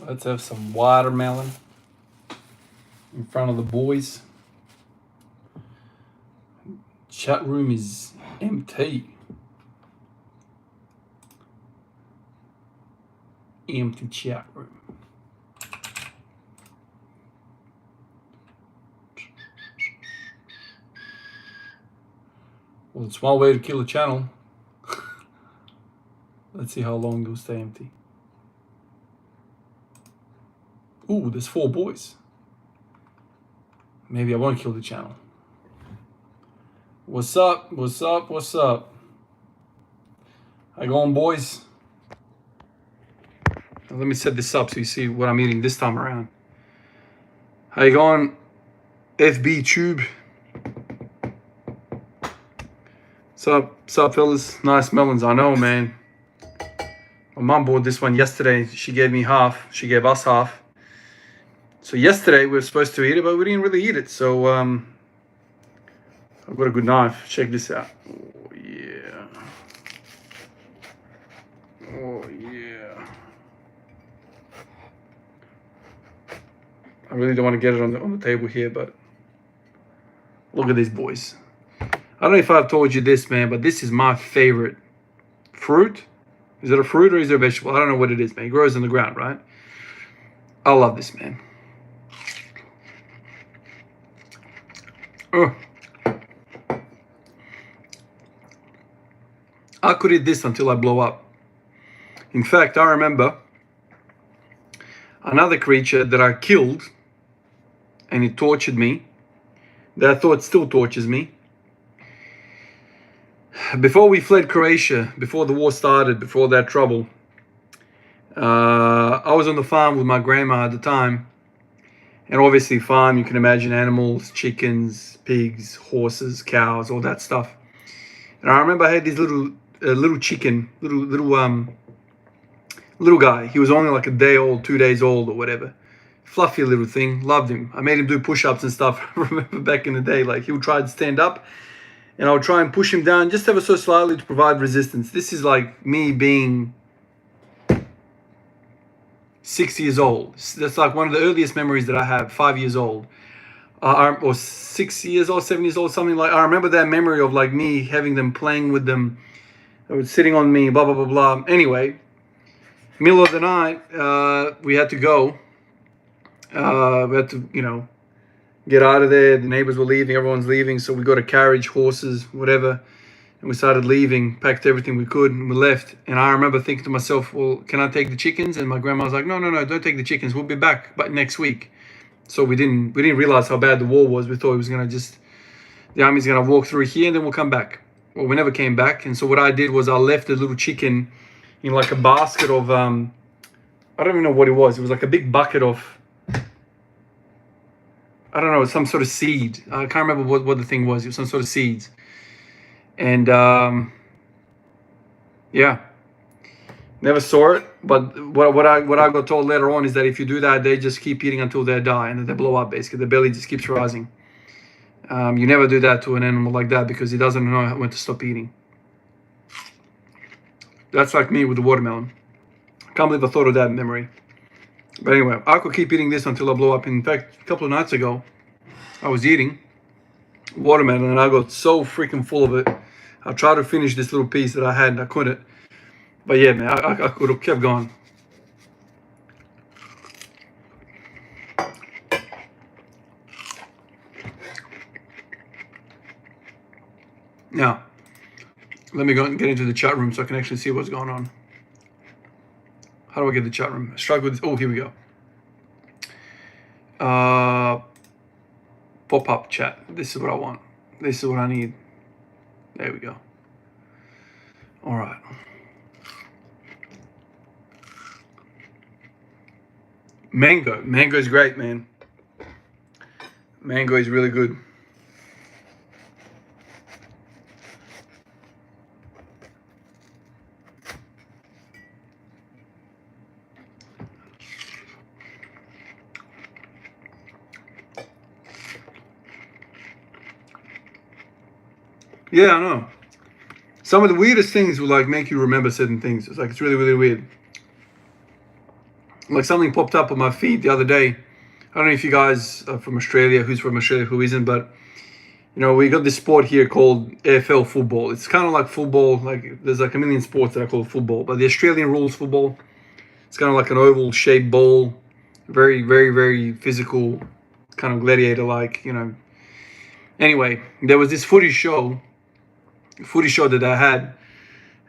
Let's have some watermelon in front of the boys. Chat room is empty. Empty chat room. Well, it's one way to kill a channel. Let's see how long it'll stay empty. Ooh, there's 4 boys. Maybe I won't kill the channel. What's up? What's up? What's up? How you going, boys? Now, let me set this up so you see what I'm eating this time around. How you going, FB Tube? What's up, fellas? Nice melons, I know, man. My mom bought this one yesterday. She gave me half. She gave us half. So yesterday we were supposed to eat it, but we didn't really eat it. So I've got a good knife. Check this out. Oh yeah. Oh yeah. I really don't want to get it on the table here, but look at these boys. I don't know if I've told you this, man, but this is my favorite fruit. Is it a fruit or is it a vegetable? I don't know what it is, man. It grows in the ground, right? I love this, man. Oh. I could eat this until I blow up. In fact, I remember another creature that I killed and it tortured me, that I thought still tortures me. Before we fled Croatia, before the war started, before that trouble, I was on the farm with my grandma at the time. And obviously farm, you can imagine animals, chickens, pigs, horses, cows, all that stuff. And I remember I had this little chicken, little guy. He was only like a day old, 2 days old or whatever. Fluffy little thing, loved him. I made him do push-ups and stuff. I remember back in the day, like he would try to stand up and I would try and push him down just ever so slightly to provide resistance. This is like me being 6 years old. That's like one of the earliest memories that I have, 5 years old. Or 6 years old, 7 years old, something like. I remember that memory of like me having them, playing with them. They were sitting on me, blah, blah, blah, blah. Anyway, middle of the night, we had to go. We had to, you know, get out of there. The neighbors were leaving, everyone's leaving. So we got a carriage, horses, whatever. And we started leaving, packed everything we could, and we left. And I remember thinking to myself, well, can I take the chickens? And my grandma was like, no, don't take the chickens. We'll be back next week. So we didn't realize how bad the war was. We thought it was going to just, the army's going to walk through here and then we'll come back. Well, we never came back. And so what I did was I left the little chicken in like a basket of, I don't even know what it was. It was like a big bucket of, I don't know, some sort of seed. I can't remember what the thing was. It was some sort of seeds. And yeah, never saw it. But what I got told later on is that if you do that, they just keep eating until they die and they blow up. Basically, the belly just keeps rising. You never do that to an animal like that because it doesn't know when to stop eating. That's like me with the watermelon. I can't believe I thought of that memory. But anyway, I could keep eating this until I blow up. In fact, a couple of nights ago, I was eating watermelon and I got so freaking full of it. I tried to finish this little piece that I had and I couldn't. But yeah, man, I could have kept going. Now, let me go and get into the chat room so I can actually see what's going on. How do I get the chat room? I struggle with this. Oh, here we go. Pop-up chat. This is what I want. This is what I need. There we go. All right. Mango. Mango is great, man. Mango is really good. Yeah, I know. Some of the weirdest things will like make you remember certain things. It's like, it's really, really weird. like something popped up on my feed the other day. I don't know if you guys are from Australia, who's from Australia, who isn't, but you know, we got this sport here called AFL football. It's kind of like football. Like there's like a million sports that are called football, but the Australian rules football. It's kind of like an oval shaped ball, very, very, very physical, kind of gladiator like, you know. Anyway, there was this footy show that I had,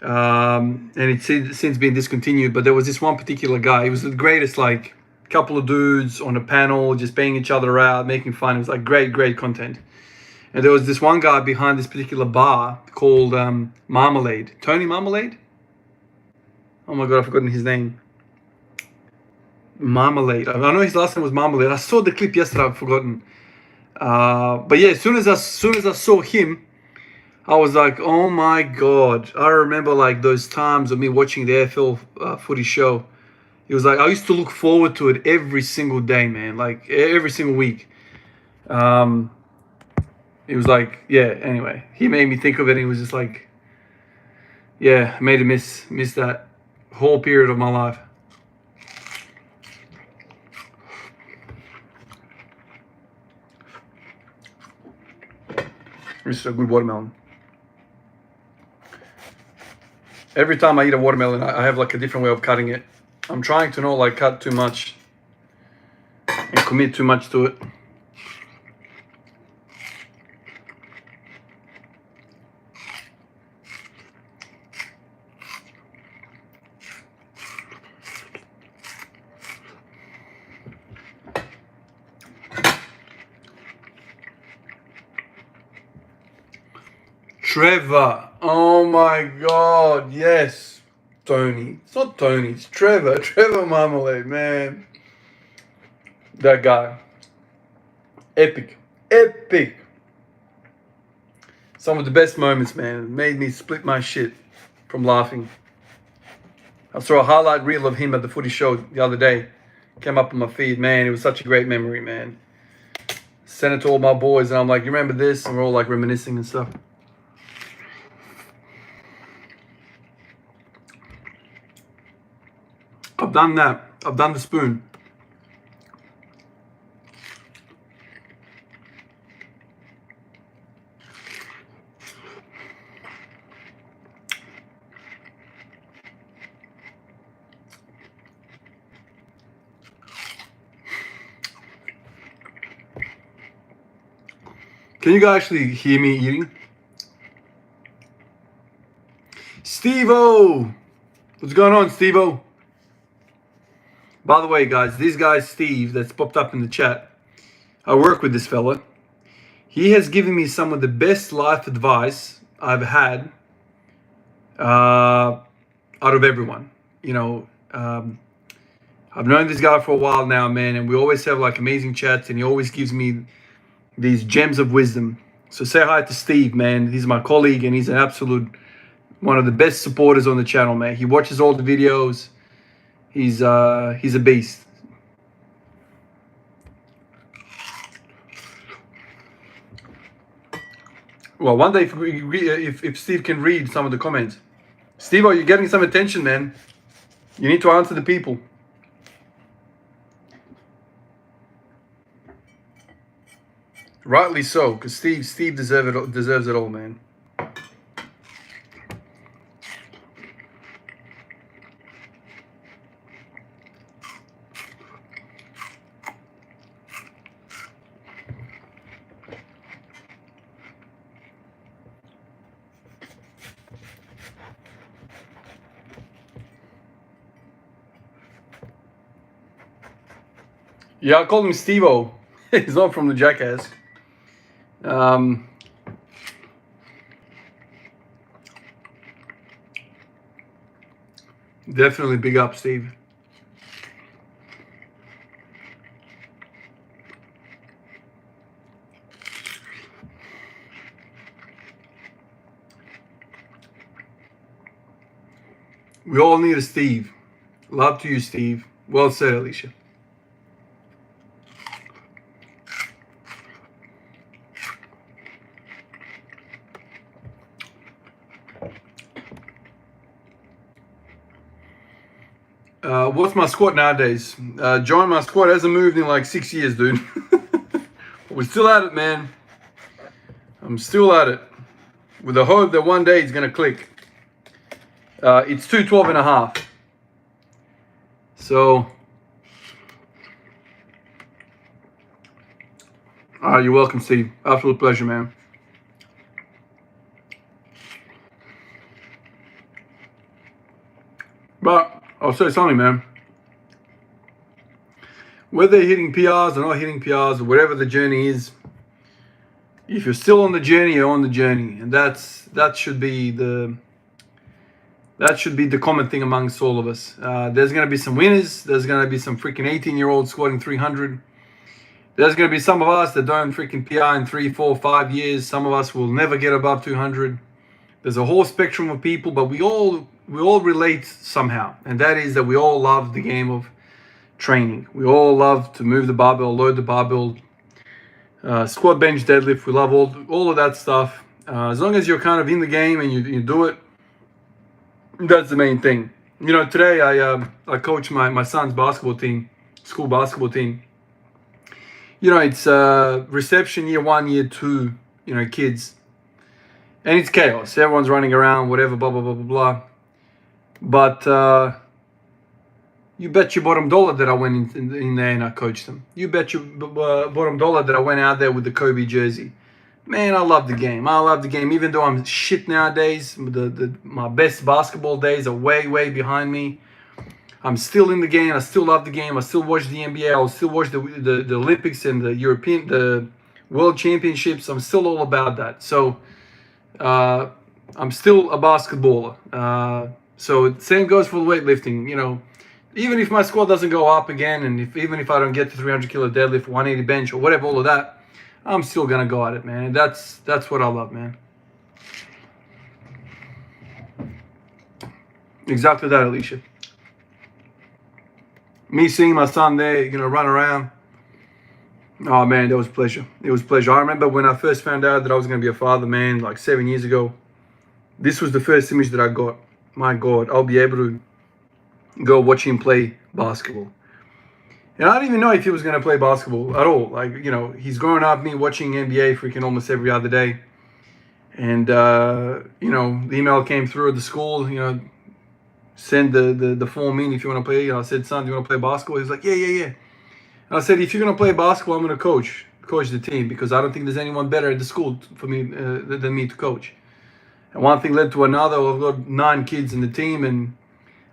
and it's since been discontinued. But there was this one particular guy. He was the greatest, like couple of dudes on a panel, just banging each other out, making fun. It was like great content. And there was this one guy behind this particular bar called Marmalade. Tony Marmalade? Oh my God, I've forgotten his name. Marmalade. I know his last name was Marmalade. I saw the clip yesterday, I've forgotten. But yeah, as soon as I saw him, I was like, oh my God. I remember like those times of me watching the AFL footy show. It was like, I used to look forward to it every single day, man. Like every single week. It was like, yeah, anyway. He made me think of it, and it was just like, yeah, I made a miss that whole period of my life. This is a good watermelon. Every time I eat a watermelon, I have like a different way of cutting it. I'm trying to not like cut too much and commit too much to it. Trevor, oh my God, yes. Tony, it's not Tony, it's Trevor. Trevor Marmalade, man. That guy. Epic. Some of the best moments, man. It made me split my shit from laughing. I saw a highlight reel of him at the footy show the other day. Came up on my feed, man. It was such a great memory, man. Sent it to all my boys, and I'm like, you remember this? And we're all like reminiscing and stuff. I've done that. I've done the spoon. Can you guys actually hear me eating? Steve-O! What's going on, Steve-O? By the way, guys, this guy Steve that's popped up in the chat, I work with this fella. He has given me some of the best life advice I've had out of everyone. You know, I've known this guy for a while now, man, and we always have like amazing chats, and he always gives me these gems of wisdom. So say hi to Steve, man. He's my colleague, and he's an absolute one of the best supporters on the channel, man. He watches all the videos. He's a beast. Well, one day if Steve can read some of the comments. Steve, are you getting some attention, man? You need to answer the people. Rightly so, because Steve deserves it all, man. Yeah, I call him Steve-O. He's not from the Jackass. Definitely big up, Steve. We all need a Steve. Love to you, Steve. Well said, Alicia. What's my squat nowadays? John, my squat hasn't moved in like 6 years, dude. We're still at it, man. I'm still at it. With the hope that one day it's going to click. It's 212 and a half. So, you're welcome, Steve. Absolute pleasure, man. But I'll say something, man. Whether you're hitting PRs or not hitting PRs or whatever the journey is, if you're still on the journey, you're on the journey, and that should be the common thing amongst all of us. There's gonna be some winners. There's gonna be some freaking 18-year-olds squatting 300. There's gonna be some of us that don't freaking PR in 3, 4, 5 years. Some of us will never get above 200. There's a whole spectrum of people, but we all relate somehow, and that is that we all love the game of training. We all love to move the barbell, load the barbell, squat, bench, deadlift. We love all of that stuff. As long as you're kind of in the game and you do it, that's the main thing. You know, today I coach my son's basketball team, school basketball team. You know, it's reception year 1, year 2, you know, kids. And it's chaos. Everyone's running around, whatever, blah, blah, blah, blah, blah. But you bet your bottom dollar that I went in there and I coached them. You bet your bottom dollar that I went out there with the Kobe jersey. Man, I love the game. I love the game. Even though I'm shit nowadays, my best basketball days are way, way behind me. I'm still in the game. I still love the game. I still watch the NBA. I'll still watch the Olympics and the World Championships. I'm still all about that. So I'm still a basketballer. So same goes for weightlifting. You know, even if my squat doesn't go up again, and even if I don't get to 300 kilo deadlift, 180 bench, or whatever, all of that, I'm still gonna go at it, man. And that's what I love, man. Exactly that, Alicia. Me seeing my son there, you know, run around. Oh man, that was pleasure. It was pleasure. I remember when I first found out that I was gonna be a father, man, like 7 years ago. This was the first image that I got. My God, I'll be able to go watch him play basketball. And I didn't even know if he was going to play basketball at all. Like, you know, he's growing up, me watching NBA freaking almost every other day. And, you know, the email came through at the school, you know, send the form in if you want to play. You know, I said, son, do you want to play basketball? He's like, yeah. And I said, if you're going to play basketball, I'm going to coach the team, because I don't think there's anyone better at the school for me than me to coach. And one thing led to another. I've got 9 kids in the team, and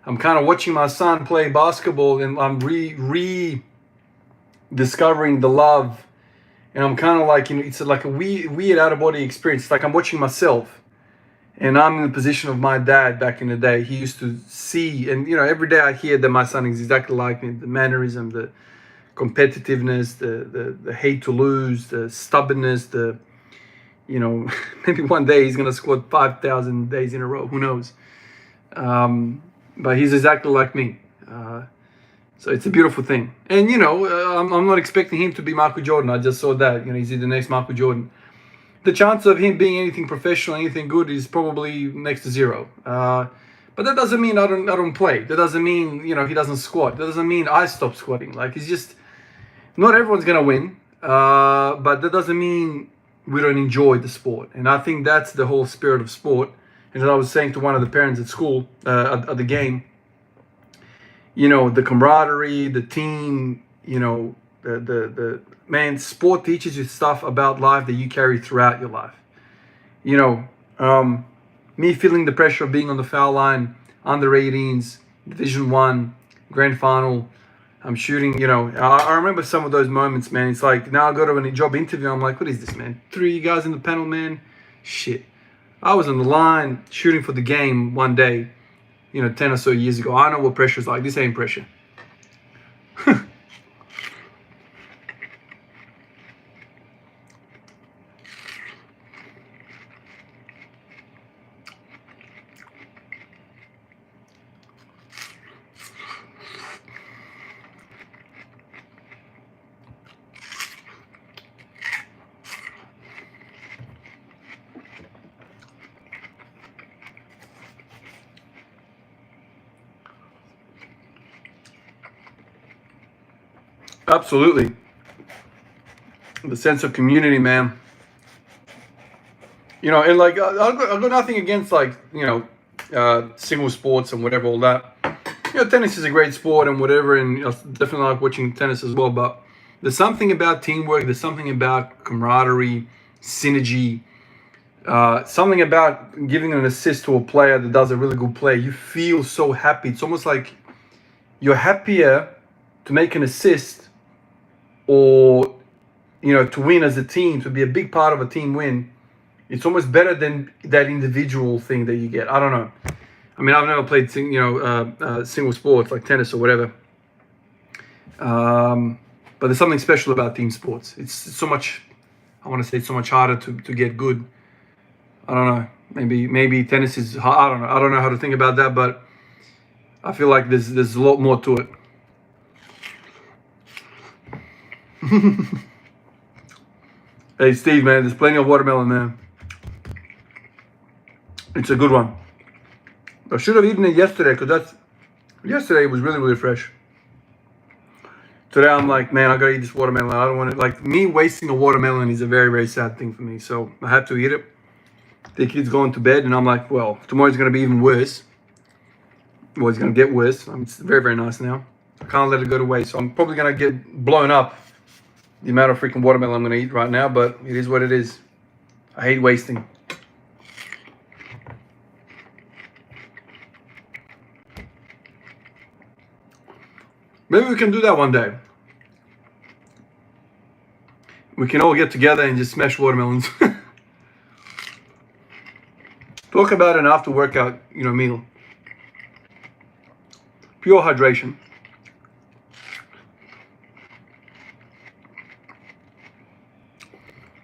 I'm kind of watching my son play basketball, and I'm rediscovering the love. And I'm kind of like, you know, it's like a weird out-of-body experience. It's like I'm watching myself. And I'm in the position of my dad back in the day. He used to see, and, you know, every day I hear that my son is exactly like me. The mannerism, the competitiveness, the hate to lose, the stubbornness, you know, maybe one day he's going to squat 5,000 days in a row. Who knows? But he's exactly like me. So it's a beautiful thing. And, you know, I'm not expecting him to be Michael Jordan. I just saw that. You know, he's the next Michael Jordan. The chance of him being anything professional, anything good, is probably next to zero. But that doesn't mean I don't play. That doesn't mean, you know, he doesn't squat. That doesn't mean I stop squatting. Like, it's just, not everyone's going to win. But that doesn't mean we don't enjoy the sport. And I think that's the whole spirit of sport. And as I was saying to one of the parents at school, at the game, you know, the camaraderie, the team, you know, the man, sport teaches you stuff about life that you carry throughout your life. You know, me feeling the pressure of being on the foul line, under 18s, Division 1, grand final, I'm shooting, you know, I remember some of those moments, man. It's like, now I go to a job interview, I'm like, what is this, man? 3 guys in the panel, man? Shit. I was on the line shooting for the game one day, you know, 10 or so years ago. I know what pressure's like. This ain't pressure. Absolutely. The sense of community, man. You know, and like I've got nothing against like, you know, single sports and whatever, all that. You know, tennis is a great sport and whatever, and I definitely like watching tennis as well. But there's something about teamwork. There's something about camaraderie, synergy. Something about giving an assist to a player that does a really good play. You feel so happy. It's almost like you're happier to make an assist or, you know, to win as a team, to be a big part of a team win. It's almost better than that individual thing that you get. I don't know. I mean, I've never played, you know, single sports like tennis or whatever. But there's something special about team sports. It's so much, I want to say it's so much harder to get good. I don't know. Maybe tennis is hard. I don't know. I don't know how to think about that, but I feel like there's a lot more to it. Hey, Steve, man, there's plenty of watermelon, man. It's a good one. I should have eaten it yesterday because yesterday it was really, really fresh. Today I'm like, man, I gotta eat this watermelon. I don't want to, like, me wasting a watermelon is a very, very sad thing for me. So I had to eat it. The kid's going to bed and I'm like, well, tomorrow's gonna be even worse. Well, it's gonna get worse. It's very, very nice now. I can't let it go to waste. So I'm probably gonna get blown up the amount of freaking watermelon I'm gonna eat right now, but it is what it is. I hate wasting. Maybe we can do that one day. We can all get together and just smash watermelons. Talk about an after workout, you know, meal. Pure hydration.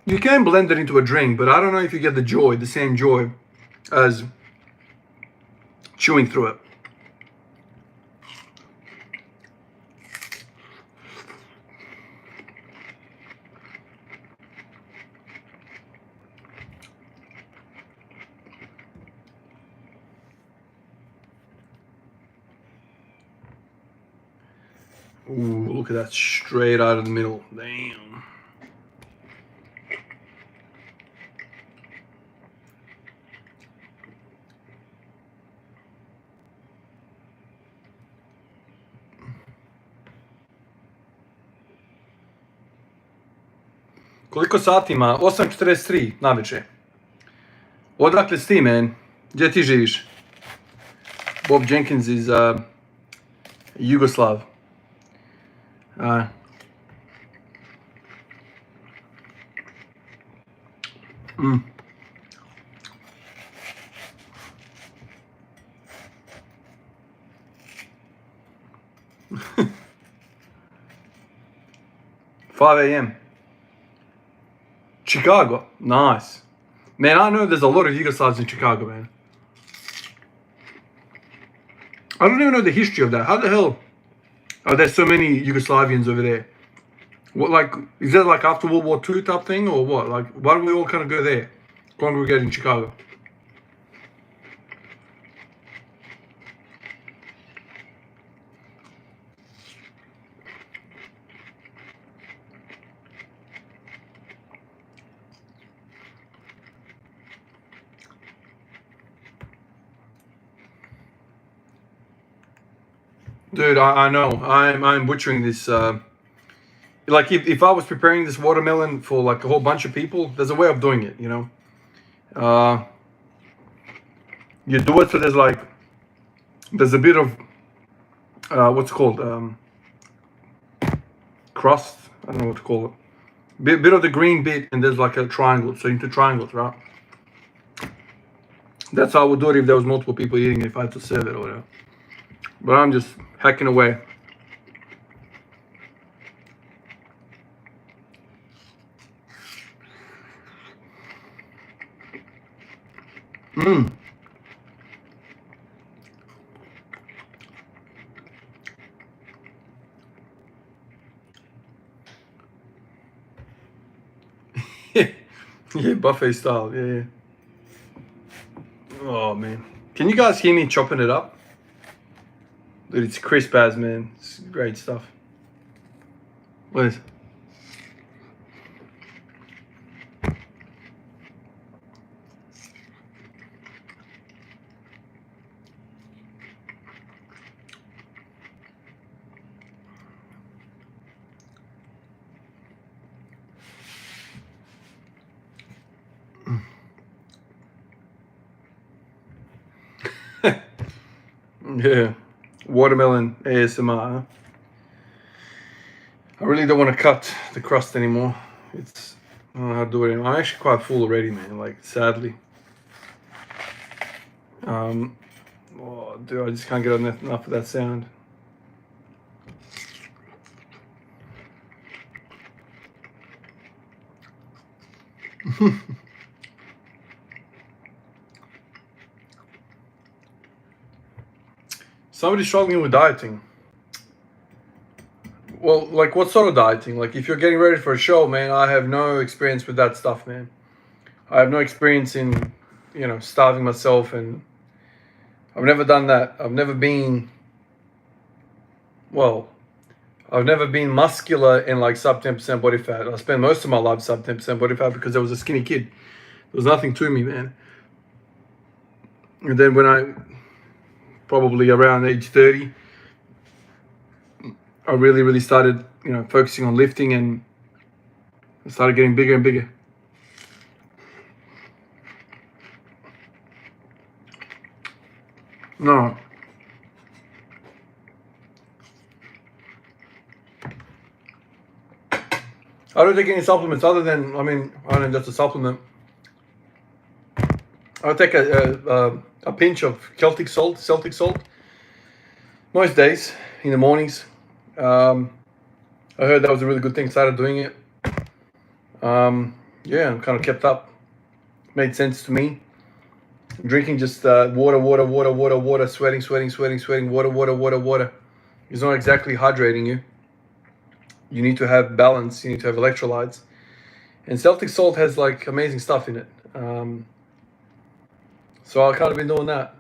You can blend it into a drink, but I don't know if you get the joy, the same joy as chewing through it. Ooh, look at that, straight out of the middle. Damn. Koliko sati ima? 8:43 navečer. Odakle si ti, man? Gdje ti živiš? Bob Jenkins is Yugoslav. Mm. 5 a.m. Chicago, nice. Man, I know there's a lot of Yugoslavs in Chicago, man. I don't even know the history of that. How the hell are there so many Yugoslavians over there? What, like, is that like after World War II type thing or what? Like, why don't we all kind of go there, congregate in Chicago? Dude, I know. I'm butchering this. Like if I was preparing this watermelon for like a whole bunch of people, there's a way of doing it, you know. You do it so there's a bit of what's it called, crust. I don't know what to call it. Bit of the green bit, and there's like a triangle. So into triangles, right? That's how I would do it if there was multiple people eating it, if I had to serve it or whatever. But I'm just hacking away. Yeah, buffet style. Yeah. Oh man, can you guys hear me chopping it up? Dude, it's crisp as, man. It's great stuff. What is? Yeah, watermelon ASMR. I really don't want to cut the crust anymore. It's, I don't know how to do it anymore. I'm actually quite full already, man. Like, sadly. Oh, dude, I just can't get enough of that sound. Somebody struggling with dieting. Well, like, what sort of dieting? Like, if you're getting ready for a show, man, I have no experience with that stuff, man. I have no experience in, you know, starving myself, and I've never done that. I've never been, well, I've never been muscular and like sub 10% body fat. I spent most of my life sub 10% body fat because I was a skinny kid. There was nothing to me, man. And then when I, probably around age 30, I really started, you know, focusing on lifting, and I started getting bigger and bigger. No. I don't take any supplements other than, I mean, I don't know, just a supplement. I'll take a pinch of Celtic salt, most days in the mornings. I heard that was a really good thing. Started doing it. Yeah, I'm kind of kept up. Made sense to me. Drinking just water, sweating, water. It's not exactly hydrating you. You need to have balance. You need to have electrolytes. And Celtic salt has like amazing stuff in it. So I've kind of been doing that.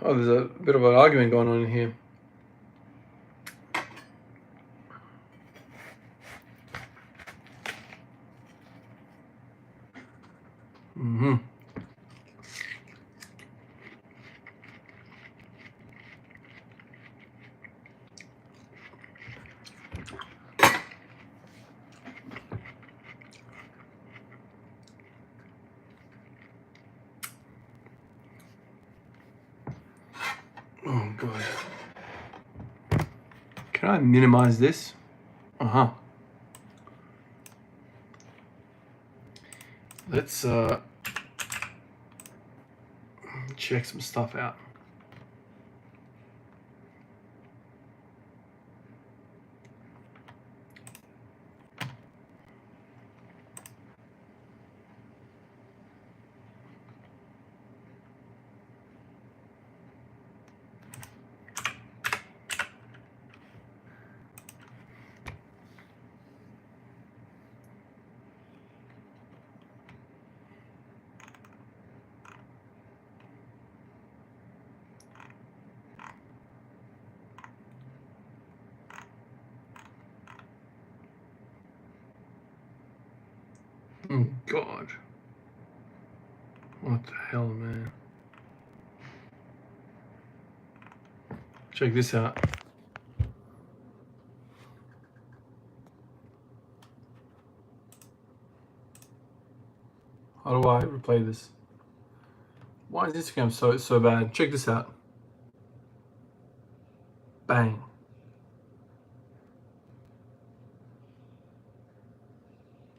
Oh, there's a bit of an argument going on in here. Mm-hmm. Oh, God. Can I minimize this? Uh-huh. Let's check some stuff out. Oh, God. What the hell, man? Check this out. How do I replay this? Why is Instagram so bad? Check this out. Bang.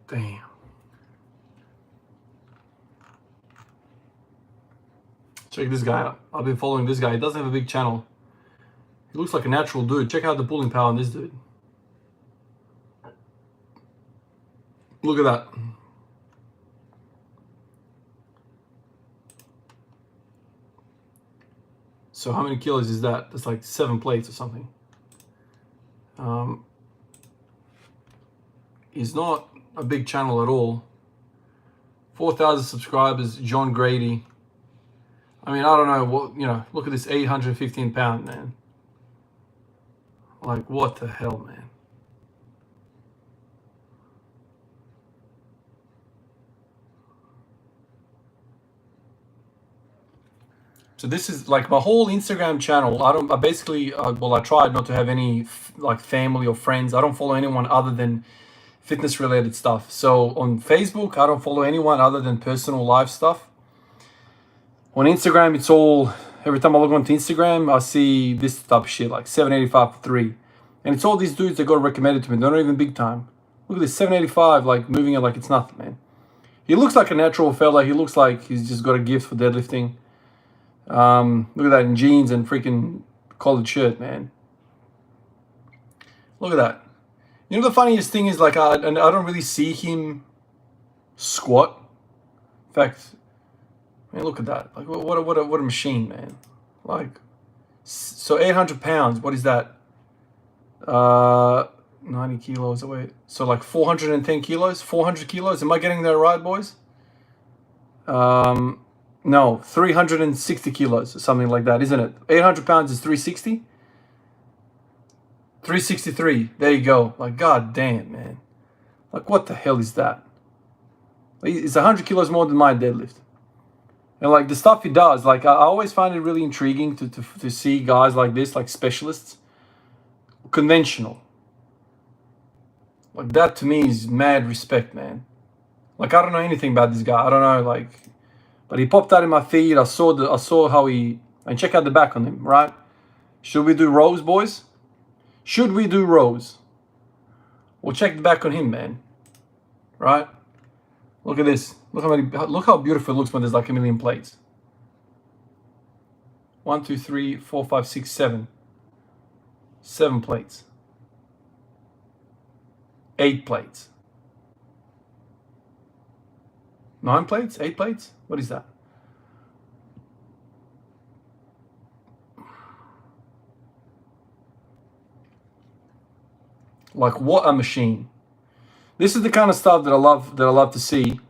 Damn. Check this guy out. I've been following this guy. He doesn't have a big channel. He looks like a natural dude. Check out the pulling power on this dude. Look at that. So how many kilos is that? That's like 7 plates or something. He's not a big channel at all. 4,000 subscribers, John Grady. I mean, I don't know what, you know, look at this 815 pound man. Like, what the hell, man? So this is like my whole Instagram channel. I basically, well, I tried not to have any like family or friends. I don't follow anyone other than fitness related stuff. So on Facebook, I don't follow anyone other than personal life stuff. On Instagram, it's all, every time I log onto Instagram, I see this type of shit, like 785 for 3. And it's all these dudes that got recommended to me. They're not even big time. Look at this, 785, like moving it like it's nothing, man. He looks like a natural fella. He looks like he's just got a gift for deadlifting. Look at that in jeans and freaking collared shirt, man. Look at that. You know, the funniest thing is, like, I don't really see him squat. In fact, man, look at that. Like, what a machine, man. Like, so 800 pounds. What is that? 90 kilos away. So like 410 kilos, 400 kilos. Am I getting that right, boys? No, 360 kilos or something like that, isn't it? 800 pounds is 360. 363. There you go. Like, god damn, man. Like, what the hell is that? It's 100 kilos more than my deadlift. And like the stuff he does, like, I always find it really intriguing to see guys like this, like specialists. Conventional. Like, that to me is mad respect, man. Like, I don't know anything about this guy. I don't know, like, but he popped out in my feed. I saw how he, and check out the back on him, right? Should we do rows, boys? Should we do rows? Well, check the back on him, man. Right? Look at this. Look how beautiful it looks when there's like a million plates. 1, 2, 3, 4, 5, 6, 7. 7 plates. 8 plates. 9 plates? 8 plates? What is that? Like, what a machine. This is the kind of stuff that I love to see.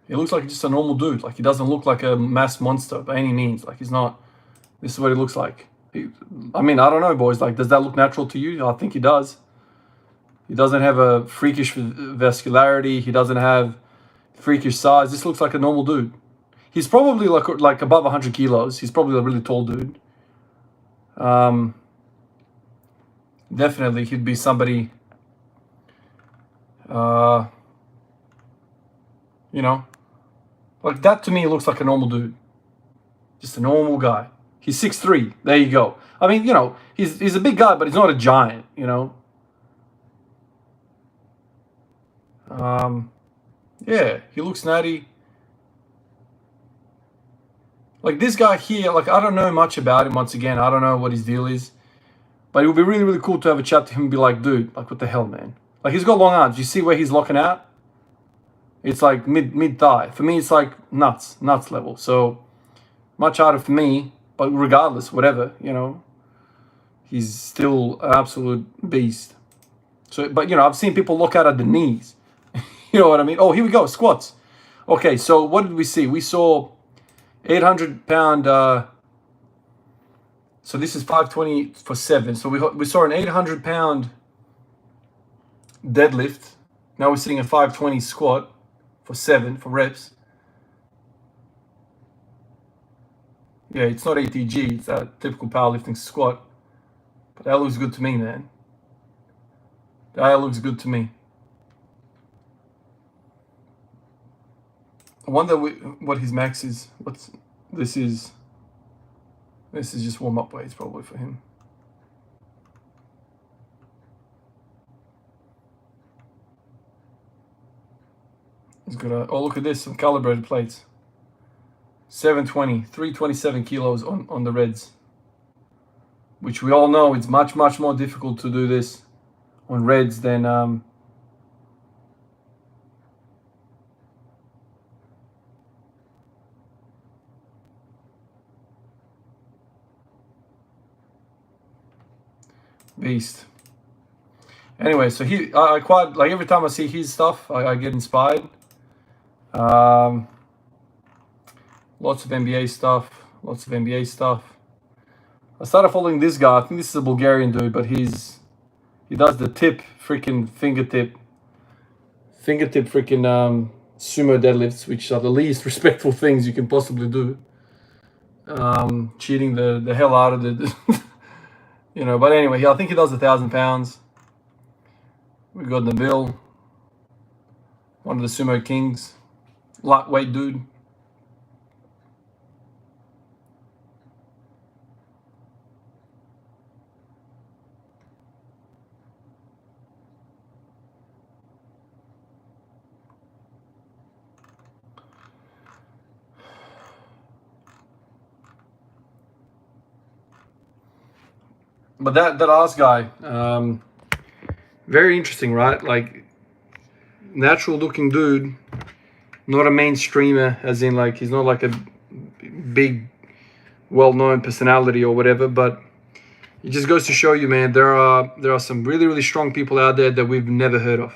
He looks like just a normal dude. Like, he doesn't look like a mass monster by any means. Like, he's not. This is what he looks like. I mean, I don't know, boys. Like, does that look natural to you? I think he does. He doesn't have a freakish vascularity. He doesn't have freakish size. This looks like a normal dude. He's probably like above 100 kilos. He's probably a really tall dude. Definitely, he'd be somebody, you know, like that to me looks like a normal dude. Just a normal guy. He's 6'3". There you go. I mean, you know, he's a big guy, but he's not a giant, you know. Yeah, he looks natty. Like this guy here, like I don't know much about him. Once again, I don't know what his deal is. But it would be really, really cool to have a chat to him and be like, dude, like what the hell, man? Like he's got long arms. You see where he's locking out? It's like mid thigh. For me, it's like nuts level. So much harder for me, but regardless, whatever, you know, he's still an absolute beast. So, but you know, I've seen people lock out at the knees. You know what I mean? Oh, here we go, squats. Okay, so what did we see? We saw 800 pound. So this is 520 for 7. So we saw an 800 pound deadlift. Now we're sitting at 520 squat for 7 for reps. Yeah, it's not ATG. It's a typical powerlifting squat. But that looks good to me, man. That looks good to me. I wonder what his max is. This is just warm-up weights probably for him. He's got oh, look at this, some calibrated plates. 720, 327 kilos on the reds. Which we all know it's much, much more difficult to do this on reds than beast. Anyway, so I quite like every time I see his stuff, I get inspired. Lots of NBA stuff. Lots of NBA stuff. I started following this guy. I think this is a Bulgarian dude, but he does the freaking fingertip freaking sumo deadlifts, which are the least respectful things you can possibly do. Cheating the hell out of it, you know. But anyway, I think he does 1,000 pounds. We got Nabil, one of the sumo kings, lightweight dude. But that last guy, very interesting, right? Like, natural looking dude, not a mainstreamer, as in like he's not like a big, well-known personality or whatever. But it just goes to show you, man, there are some really, really strong people out there that we've never heard of.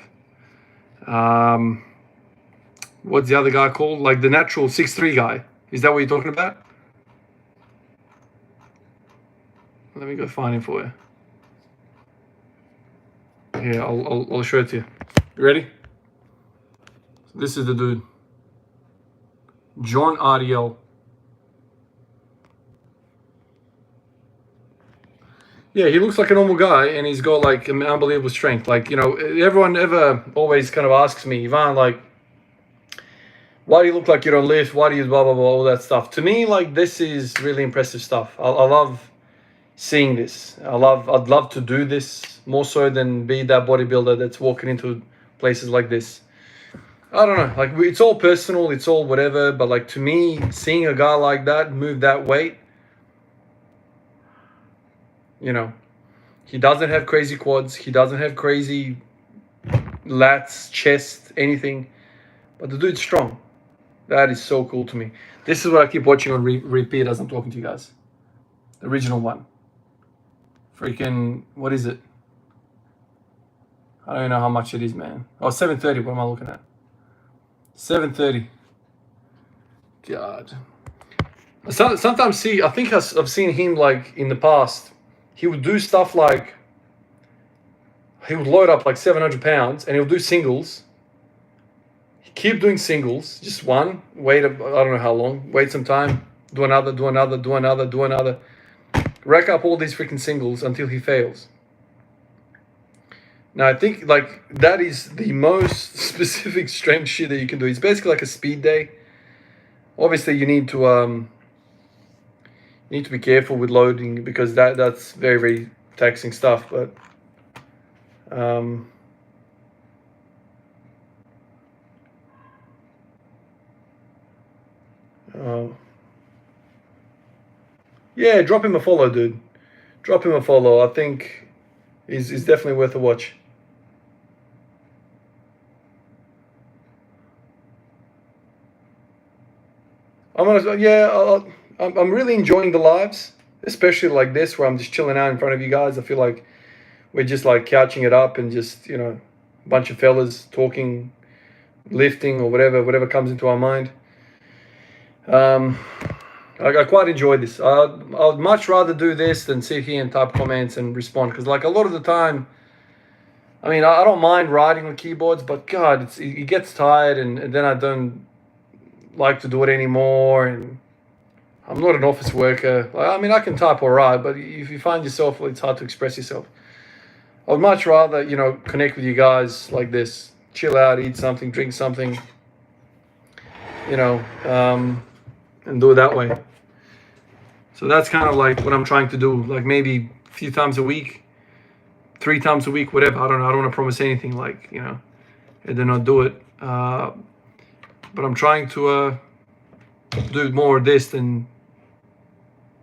What's the other guy called? Like the natural 6'3" guy. Is that what you're talking about? Let me go find him for you. Yeah, I'll show it to you. You ready? This is the dude. John Ariel. Yeah, he looks like a normal guy, and he's got like an unbelievable strength. Like, you know, everyone always kind of asks me, Ivan, like, why do you look like you don't lift? Why do you blah, blah, blah, all that stuff? To me, like, this is really impressive stuff. I love seeing this. I'd love to do this more so than be that bodybuilder that's walking into places like this. I don't know, like, it's all personal, it's all whatever, but like, to me, seeing a guy like that move that weight, you know, he doesn't have crazy quads, he doesn't have crazy lats, chest, anything, but the dude's strong. That is so cool to me. This is what I keep watching on repeat as I'm talking to you guys. The original one. Freaking, what is it? I don't even know how much it is, man. Oh, 730, what am I looking at? 730. God. Sometimes I think I've seen him like in the past. He would do stuff like, he would load up like 700 pounds and he'll do singles. Keep doing singles, just one, wait, I don't know how long, wait some time, do another, do another, do another, do another. Rack up all these freaking singles until he fails. Now, I think like that is the most specific strength shit that you can do. It's basically like a speed day. Obviously, you need to be careful with loading because that's very, very taxing stuff. But yeah, drop him a follow, dude. Drop him a follow. I think is definitely worth a watch. I'm really enjoying the lives, especially like this where I'm just chilling out in front of you guys. I feel like we're just like couching it up and just, you know, a bunch of fellas talking, lifting or whatever comes into our mind. I quite enjoy this. I'd much rather do this than sit here and type comments and respond, because like a lot of the time, I mean, I don't mind writing on keyboards, but God, it gets tired, and then I don't like to do it anymore. And I'm not an office worker. I mean, I can type all right, but if you find yourself, it's hard to express yourself. I'd much rather, you know, connect with you guys like this, chill out, eat something, drink something, you know, and do it that way. So that's kind of like what I'm trying to do, like maybe a few times a week, 3 times a week, whatever. I don't know. I don't want to promise anything, like, you know, and then not do it. But I'm trying to do more of this than,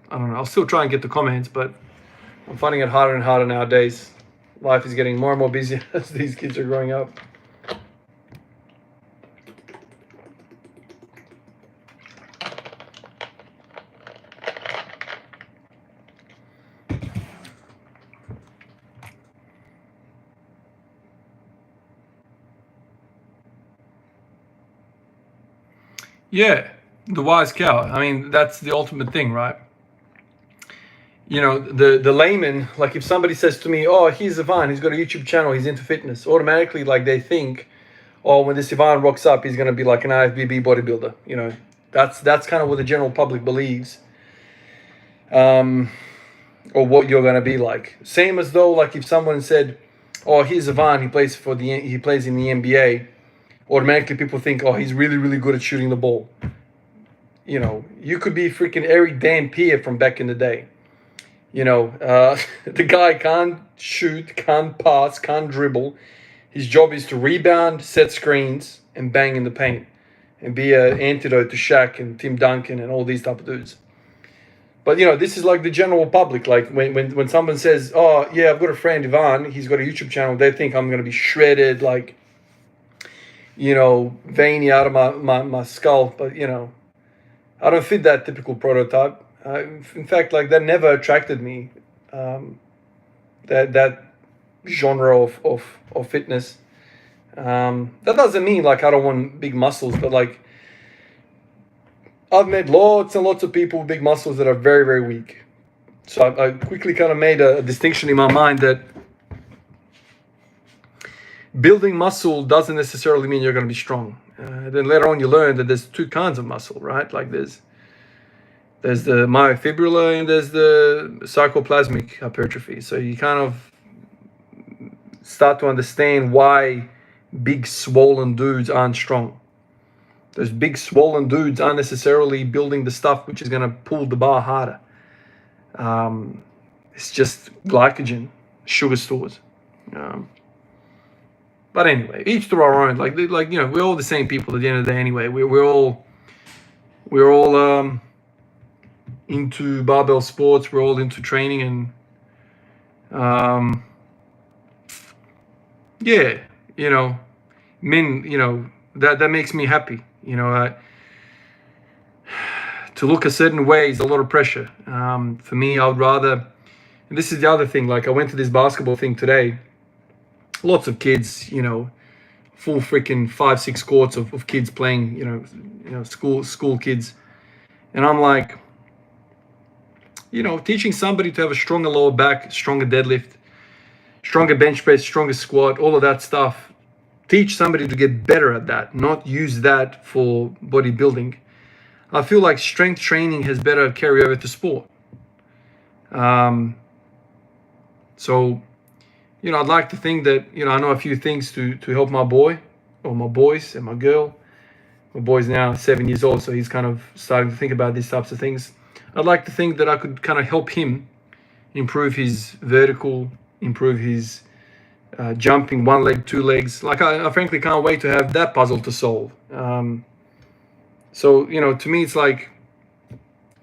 I don't know. I'll still try and get the comments, but I'm finding it harder and harder nowadays. Life is getting more and more busy as these kids are growing up. Yeah, the wise cow. I mean, that's the ultimate thing, right? You know, the layman, like if somebody says to me, oh, he's Ivan, he's got a YouTube channel, he's into fitness, automatically like they think, oh, when this Ivan rocks up, he's going to be like an IFBB bodybuilder. You know, that's kind of what the general public believes, or what you're going to be like. Same as though, like if someone said, oh, here's Ivan, he plays in the NBA, automatically people think, oh, he's really, really good at shooting the ball. You know, you could be freaking Eric Dampier from back in the day. You know, the guy can't shoot, can't pass, can't dribble. His job is to rebound, set screens, and bang in the paint, and be an antidote to Shaq and Tim Duncan and all these type of dudes. But, you know, this is like the general public. Like when someone says, oh, yeah, I've got a friend, Ivan, he's got a YouTube channel, they think I'm going to be shredded, like, you know, veiny out of my skull. But, you know, I don't fit that typical prototype. In fact, like that never attracted me. That genre of fitness. That doesn't mean like I don't want big muscles, but like I've met lots and lots of people with big muscles that are very, very weak. So I quickly kind of made a distinction in my mind that building muscle doesn't necessarily mean you're going to be strong. Then later on you learn that there's two kinds of muscle, right? Like there's the myofibrillar and there's the sarcoplasmic hypertrophy. So you kind of start to understand why big swollen dudes aren't strong. Those big swollen dudes aren't necessarily building the stuff which is going to pull the bar harder. It's just glycogen, sugar stores. But anyway, each to our own. Like you know, we're all the same people at the end of the day. Anyway, we're all into barbell sports. We're all into training, and yeah, you know, men. You know, that makes me happy. You know, to look a certain way is a lot of pressure. For me, I would rather. And this is the other thing. Like I went to this basketball thing today. Lots of kids, you know, full freaking 5-6 courts of kids playing, you know, school kids. And I'm like, you know, teaching somebody to have a stronger lower back, stronger deadlift, stronger bench press, stronger squat, all of that stuff. Teach somebody to get better at that, not use that for bodybuilding. I feel like strength training has better carry over to sport. So, you know, I'd like to think that, you know, I know a few things to help my boy or my boys and my girl. My boy's now 7 years old, so he's kind of starting to think about these types of things. I'd like to think that I could kind of help him improve his vertical, improve his jumping, one leg, two legs. Like I frankly can't wait to have that puzzle to solve. So, you know, to me, it's like,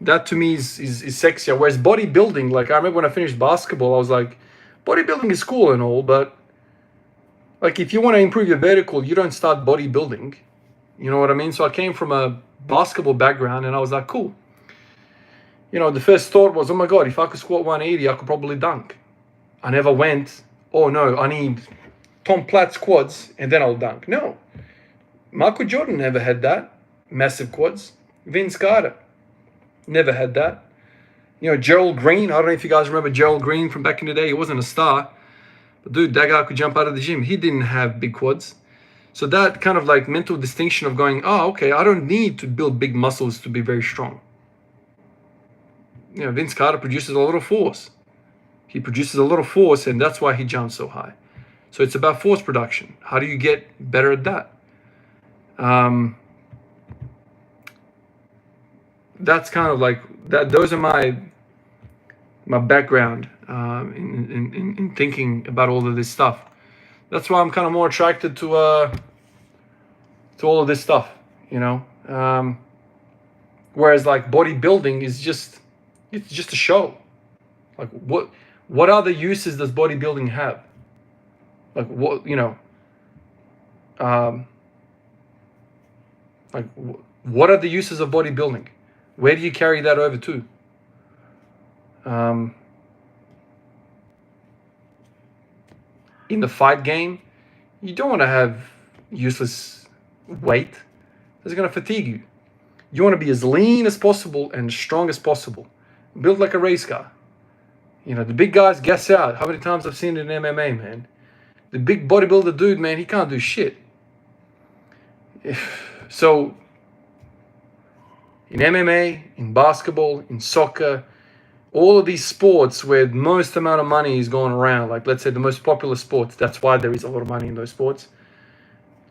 that to me is sexier. Whereas bodybuilding, like I remember when I finished basketball, I was like, bodybuilding is cool and all, but like if you want to improve your vertical, you don't start bodybuilding. You know what I mean? So I came from a basketball background and I was like, cool. You know, the first thought was, oh my God, if I could squat 180, I could probably dunk. I never went, oh no, I need Tom Platt's quads and then I'll dunk. No. Michael Jordan never had that. Massive quads. Vince Carter never had that. You know, Gerald Green, I don't know if you guys remember Gerald Green from back in the day. He wasn't a star. But dude, that guy could jump out of the gym. He didn't have big quads. So that kind of like mental distinction of going, oh, okay, I don't need to build big muscles to be very strong. You know, Vince Carter produces a lot of force. He produces a lot of force, and that's why he jumps so high. So it's about force production. How do you get better at that? That's kind of like that. Those are my background in thinking about all of this stuff. That's why I'm kind of more attracted to all of this stuff, you know. Whereas like bodybuilding is just a show. Like what other uses does bodybuilding have? Like what, you know, like what are the uses of bodybuilding? Where do you carry that over to? In the fight game, you don't want to have useless weight. It's going to fatigue you. You want to be as lean as possible and strong as possible. Build like a race car. You know, the big guys gas out. How many times I've seen it in MMA, man? The big bodybuilder dude, man, he can't do shit. So, in MMA, in basketball, in soccer, all of these sports where most amount of money is going around, like let's say the most popular sports, that's why there is a lot of money in those sports.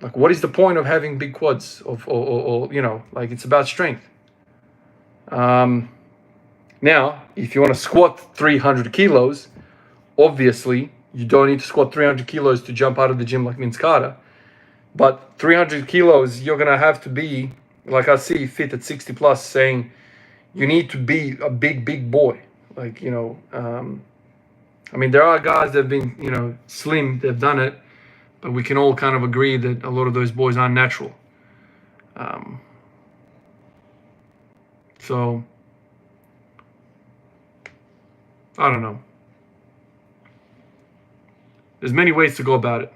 Like, what is the point of having big quads? Or you know, like, it's about strength. Now, if you want to squat 300 kilos, obviously, you don't need to squat 300 kilos to jump out of the gym like Vince Carter. But 300 kilos, you're going to have to be, like I see Fit at 60 plus saying, you need to be a big boy. Like, you know, I mean, there are guys that have been, you know, slim, they've done it, but we can all kind of agree that a lot of those boys aren't natural. So, I don't know. There's many ways to go about it.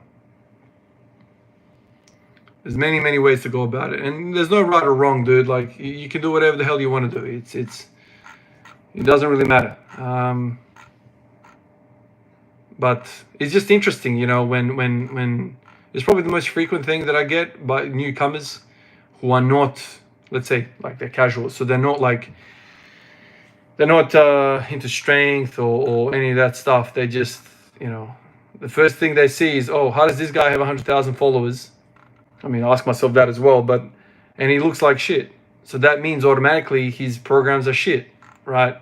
There's many ways to go about it, and there's no right or wrong, dude. Like, you can do whatever the hell you want to do. It doesn't really matter. But it's just interesting, you know, when it's probably the most frequent thing that I get by newcomers who are not, let's say, like, they're casual, so they're not into strength or any of that stuff. They just, you know, the first thing they see is, oh, how does this guy have 100,000 followers? I mean, I ask myself that as well, and he looks like shit. So that means automatically his programs are shit, right?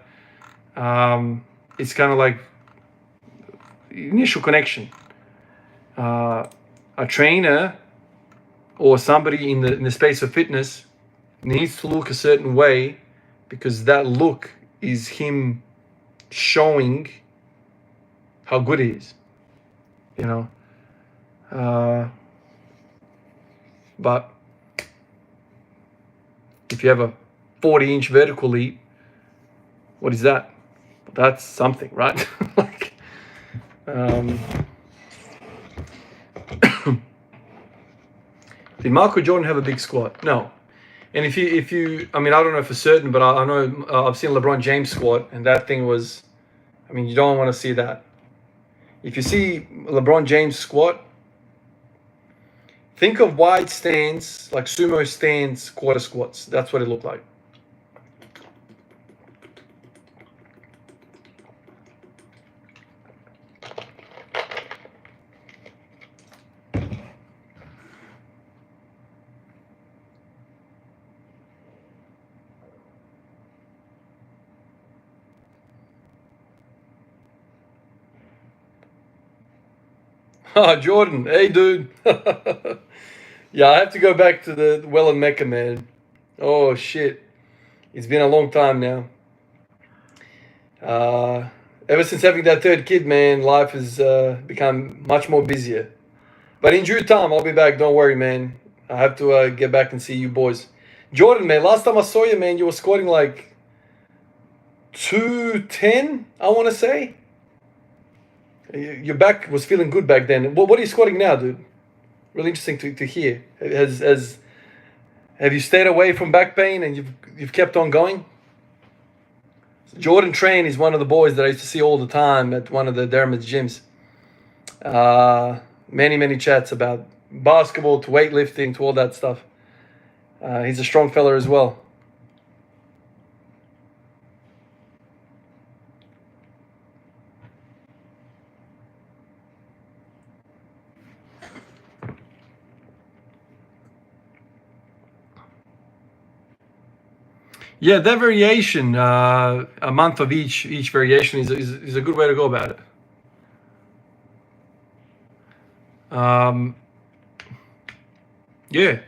It's kind of like initial connection. A trainer or somebody in the space of fitness needs to look a certain way because that look is him showing how good he is, you know. But if you have a 40-inch vertical leap, what is that? That's something, right? Like, did Michael Jordan have a big squat? No. And if you, I mean, I don't know for certain, but I know I've seen LeBron James squat, and that thing was, I mean, you don't want to see that. If you see LeBron James squat, think of wide stands, like sumo stands, quarter squats. That's what it looked like. Oh, Jordan. Hey, dude. Yeah, I have to go back to the well in Mecca, man. Oh, shit. It's been a long time now. Ever since having that third kid, man, life has become much more busier. But in due time, I'll be back. Don't worry, man. I have to get back and see you boys. Jordan, man, last time I saw you, man, you were squatting like 210, I want to say. Your back was feeling good back then. What are you squatting now, dude? Really interesting to hear. Have you stayed away from back pain and you've kept on going? Jordan Train is one of the boys that I used to see all the time at one of the Dermot's gyms. Many chats about basketball to weightlifting to all that stuff. He's a strong fella as well. Yeah, that variation, a month of each variation is a good way to go about it. Yeah.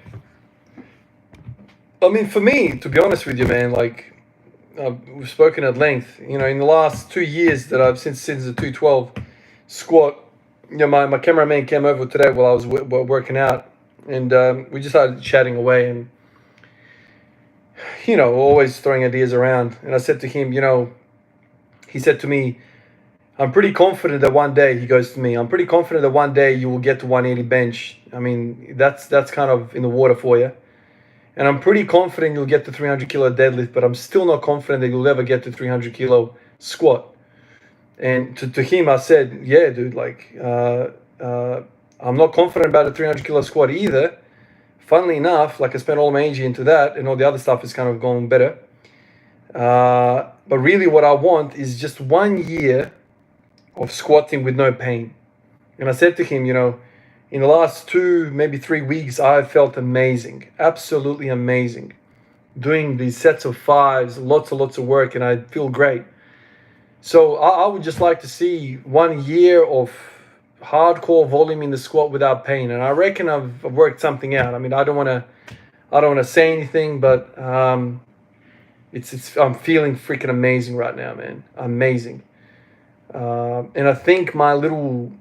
I mean, for me, to be honest with you, man, like, we've spoken at length. You know, in the last 2 years that I've since the 212 squat, you know, my cameraman came over today while I was working out, and we just started chatting away and, you know, always throwing ideas around. And I said to him, you know, he said to me, I'm pretty confident that one day, he goes to me, I'm pretty confident that one day you will get to 180 bench. I mean, that's kind of in the water for you. And I'm pretty confident you'll get to 300 kilo deadlift, but I'm still not confident that you'll ever get to 300 kilo squat. And to him, I said, yeah, dude, like, I'm not confident about a 300 kilo squat either. Funnily enough, like I spent all my energy into that, and all the other stuff is kind of going better. But really what I want is just 1 year of squatting with no pain. And I said to him, you know, in the last 2, maybe 3 weeks, I've felt amazing, absolutely amazing. Doing these sets of 5s, lots and lots of work, and I feel great. So I would just like to see 1 year of hardcore volume in the squat without pain. And I reckon I've worked something out. I mean, I don't want to say anything, but I'm feeling freaking amazing right now, man. Amazing. And I think my little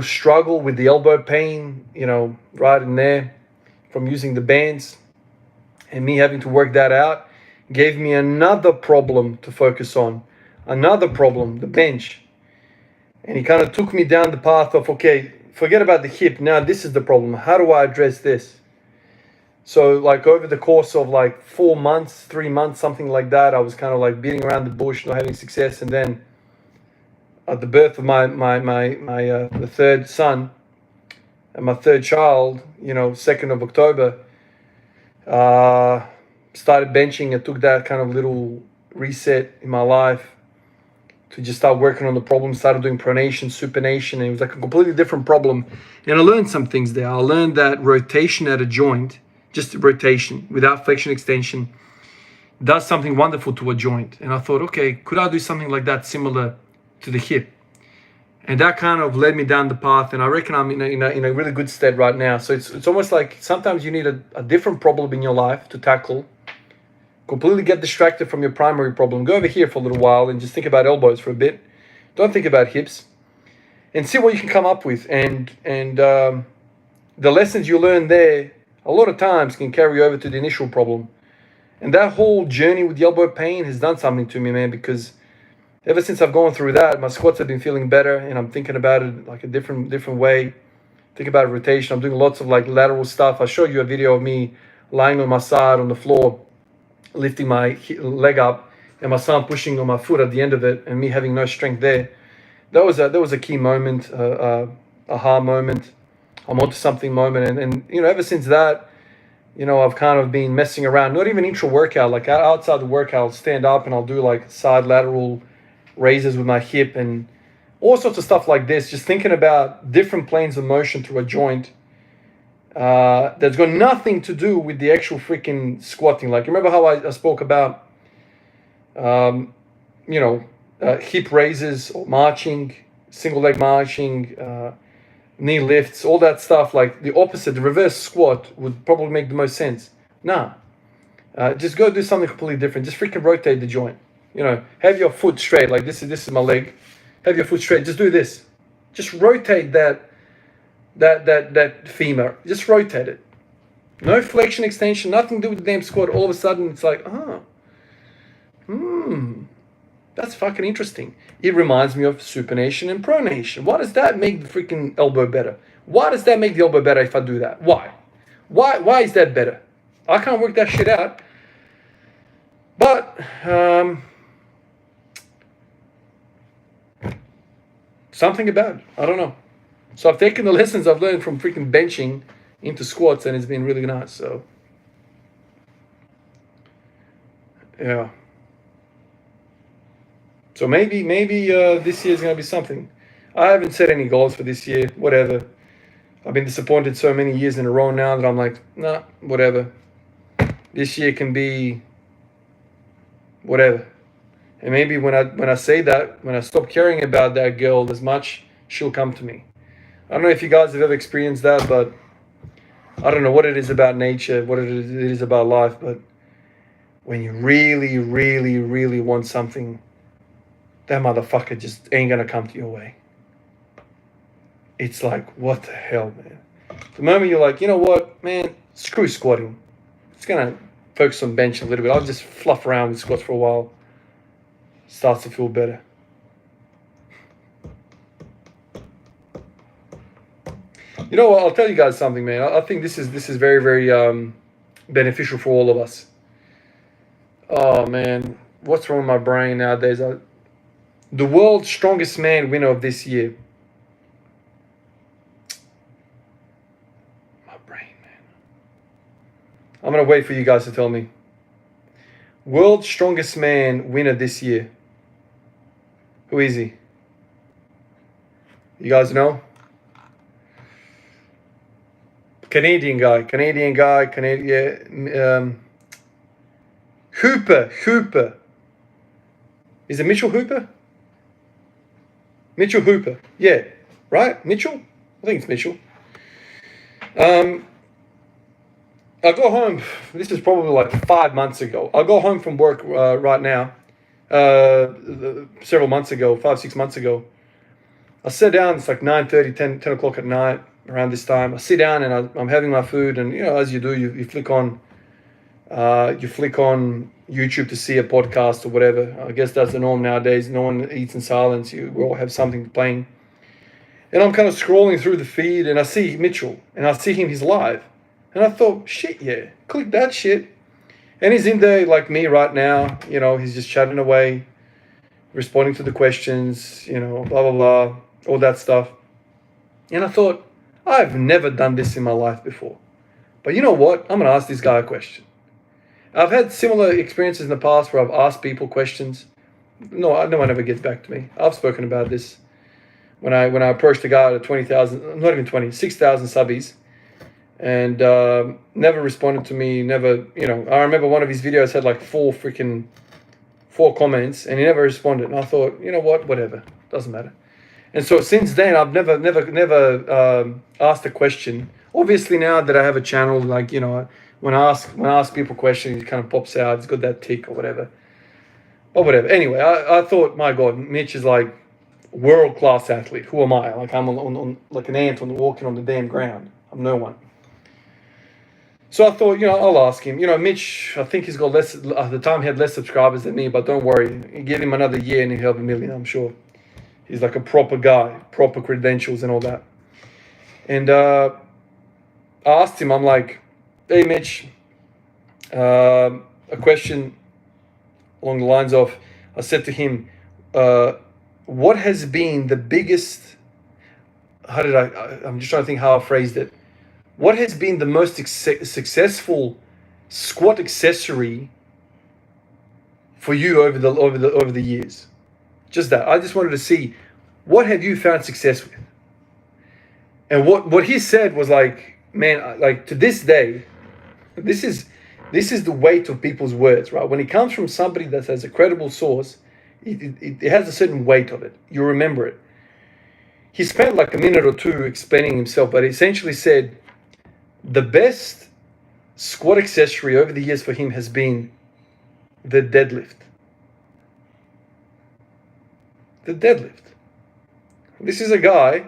struggle with the elbow pain, you know, right in there from using the bands and me having to work that out gave me another problem to focus on. Another problem, the bench. And he kind of took me down the path of, okay, forget about the hip. Now this is the problem. How do I address this? So like over the course of like 4 months, 3 months, something like that, I was kind of like beating around the bush, not having success. And then at the birth of the third son and my third child, you know, 2nd of October, started benching. I took that kind of little reset in my life to just start working on the problem, started doing pronation, supination, and it was like a completely different problem. And I learned some things there. I learned that rotation at a joint, just rotation without flexion extension, does something wonderful to a joint. And I thought, okay, could I do something like that similar to the hip? And that kind of led me down the path, and I reckon I'm in a really good stead right now. So it's almost like sometimes you need a different problem in your life to tackle. Completely get distracted from your primary problem. Go over here for a little while and just think about elbows for a bit. Don't think about hips, and see what you can come up with. And the lessons you learn there a lot of times can carry over to the initial problem. And that whole journey with the elbow pain has done something to me, man, because ever since I've gone through that, my squats have been feeling better, and I'm thinking about it like a different way. Think about rotation. I'm doing lots of like lateral stuff. I'll show you a video of me lying on my side on the floor, lifting my leg up, and my son pushing on my foot at the end of it, and me having no strength there. That was a key moment, aha moment, I'm onto something moment. And you know, ever since that, you know, I've kind of been messing around, not even intra workout, like outside the workout, I'll stand up and I'll do like side lateral raises with my hip and all sorts of stuff like this, just thinking about different planes of motion through a joint that's got nothing to do with the actual freaking squatting. Like, remember how I spoke about, you know, hip raises or marching, single leg marching, knee lifts, all that stuff, like the opposite, the reverse squat would probably make the most sense. Nah, just go do something completely different. Just freaking rotate the joint. You know, have your foot straight. Like this is my leg. Have your foot straight. Just do this. Just rotate that femur. Just rotate it. No flexion extension. Nothing to do with the damn squat. All of a sudden, it's like, that's fucking interesting. It reminds me of supination and pronation. Why does that make the freaking elbow better? Why does that make the elbow better if I do that? Why? Why is that better? I can't work that shit out. But something about it. I don't know. So I've taken the lessons I've learned from freaking benching into squats, and it's been really nice. So yeah. So maybe this year is gonna be something. I haven't set any goals for this year. Whatever. I've been disappointed so many years in a row now that I'm like, nah, whatever. This year can be whatever. And maybe when I say that, when I stop caring about that girl as much, she'll come to me. I don't know if you guys have ever experienced that, but I don't know what it is about nature, what it is about life, but when you really, really, really want something, that motherfucker just ain't gonna come to your way. It's like, what the hell, man? The moment you're like, you know what, man, screw squatting. It's gonna focus on bench a little bit. I'll just fluff around with squats for a while. Starts to feel better. You know what? I'll tell you guys something, man. I think this is very, very beneficial for all of us. Oh man, what's wrong with my brain nowadays? The world's strongest man winner of this year. My brain, man. I'm gonna wait for you guys to tell me. World's strongest man winner this year. Who is he? You guys know? Canadian guy. Hooper. Is it Mitchell Hooper? Mitchell Hooper. Yeah. Right? Mitchell? I think it's Mitchell. I got home, this is probably like 5 months ago. I got home from work right now, several months ago, 5-6 months ago. I sit down, it's like 9:30, 10 o'clock at night, around this time. I sit down and I'm having my food, and as you do, you flick on YouTube to see a podcast or whatever. I guess that's the norm nowadays. No one eats in silence. We all have something playing. And I'm kind of scrolling through the feed, and I see Mitchell, and I see him, he's live. And I thought, shit, yeah, click that shit. And he's in there like me right now. He's just chatting away, responding to the questions, blah, blah, blah, all that stuff. And I thought, I've never done this in my life before. But you know what? I'm going to ask this guy a question. I've had similar experiences in the past where I've asked people questions. No one ever gets back to me. I've spoken about this. When I approached a guy at 20,000, not even 20, 6,000 subbies, and never responded to me, never, I remember one of his videos had like 4 comments, and he never responded. And I thought, you know what, whatever, doesn't matter. And so since then, I've never asked a question. Obviously now that I have a channel, like, when I ask people questions, it kind of pops out, it's got that tick or whatever. Or whatever. Anyway, I thought, my God, Mitch is like world-class athlete. Who am I? Like I'm on like an ant walking on the damn ground. I'm no one. So I thought, I'll ask him. Mitch, I think he's got less, at the time he had less subscribers than me, but don't worry. Give him another year and he'll have 1 million, I'm sure. He's like a proper guy, proper credentials and all that. And I asked him, I'm like, hey, Mitch, a question along the lines of, I said to him, what has been the biggest, I'm just trying to think how I phrased it. What has been the most successful squat accessory for you over the years? Just that. I just wanted to see, what have you found success with? And what he said was like, man, like to this day, this is the weight of people's words, right? When it comes from somebody that has a credible source, it has a certain weight of it. You remember it. He spent like a minute or two explaining himself, but he essentially said the best squat accessory over the years for him has been the deadlift. The deadlift. This is a guy,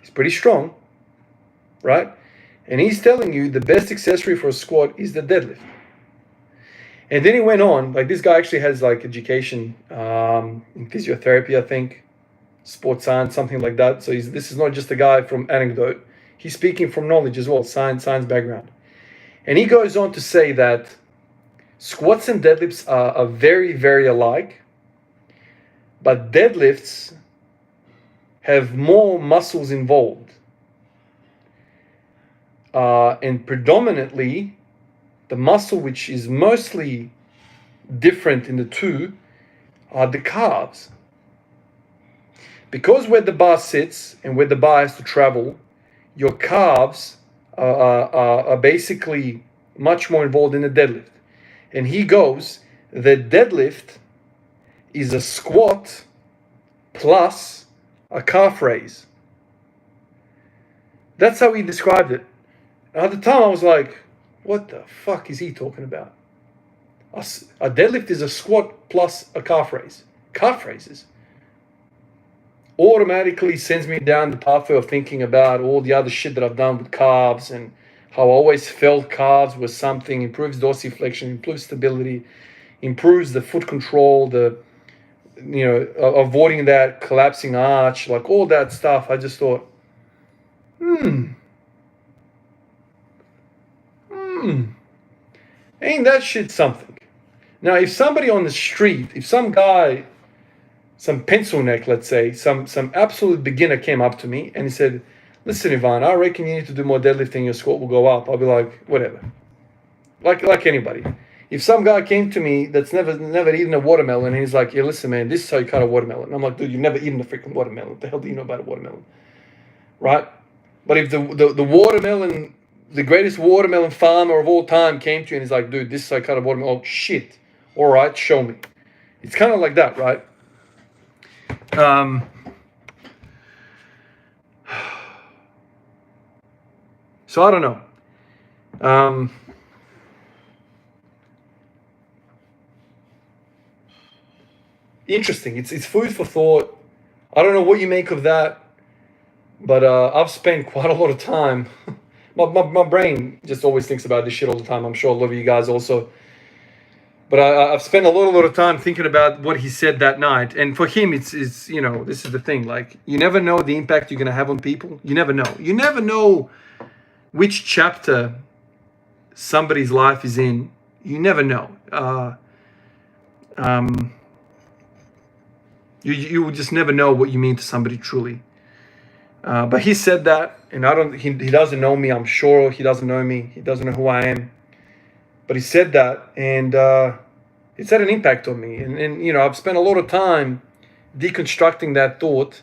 he's pretty strong, right? And he's telling you the best accessory for a squat is the deadlift. And then he went on, like this guy actually has like education in physiotherapy, I think, sports science, something like that. So this is not just a guy from anecdote. He's speaking from knowledge as well, science background. And he goes on to say that squats and deadlifts are very, very alike, but deadlifts have more muscles involved. And predominantly, the muscle which is mostly different in the two are the calves. Because where the bar sits and where the bar has to travel, your calves are basically much more involved in the deadlift. And he goes, the deadlift is a squat plus a calf raise. That's how he described it. At the time, I was like, what the fuck is he talking about? A deadlift is a squat plus a calf raise. Calf raises automatically sends me down the pathway of thinking about all the other shit that I've done with calves and how I always felt calves was something, improves dorsiflexion, improves stability, improves the foot control, avoiding that collapsing arch, like all that stuff. I just thought, Ain't that shit something? Now, if somebody on the street, if some guy, some pencil neck, let's say, some absolute beginner came up to me and he said, listen, Ivan, I reckon you need to do more deadlifting, your squat will go up. I'll be like, whatever. Like anybody. If some guy came to me that's never eaten a watermelon and he's like, yeah, listen, man, this is how you cut a watermelon. And I'm like, dude, you've never eaten a freaking watermelon. What the hell do you know about a watermelon? Right? But if the watermelon, the greatest watermelon farmer of all time came to you and he's like, dude, this is how you cut a watermelon. Oh, shit. All right, show me. It's kind of like that, right? So I don't know. Interesting. It's food for thought. I don't know what you make of that, but I've spent quite a lot of time. my brain just always thinks about this shit all the time. I'm sure a lot of you guys also. But I've spent a lot of time thinking about what he said that night. And for him, it's you know, this is the thing. Like, you never know the impact you're going to have on people. You never know. You never know which chapter somebody's life is in. You never know. You just never know what you mean to somebody truly. But he said that, and he doesn't know me. I'm sure he doesn't know me. He doesn't know who I am. But he said that, and it's had an impact on me. And you know, I've spent a lot of time deconstructing that thought.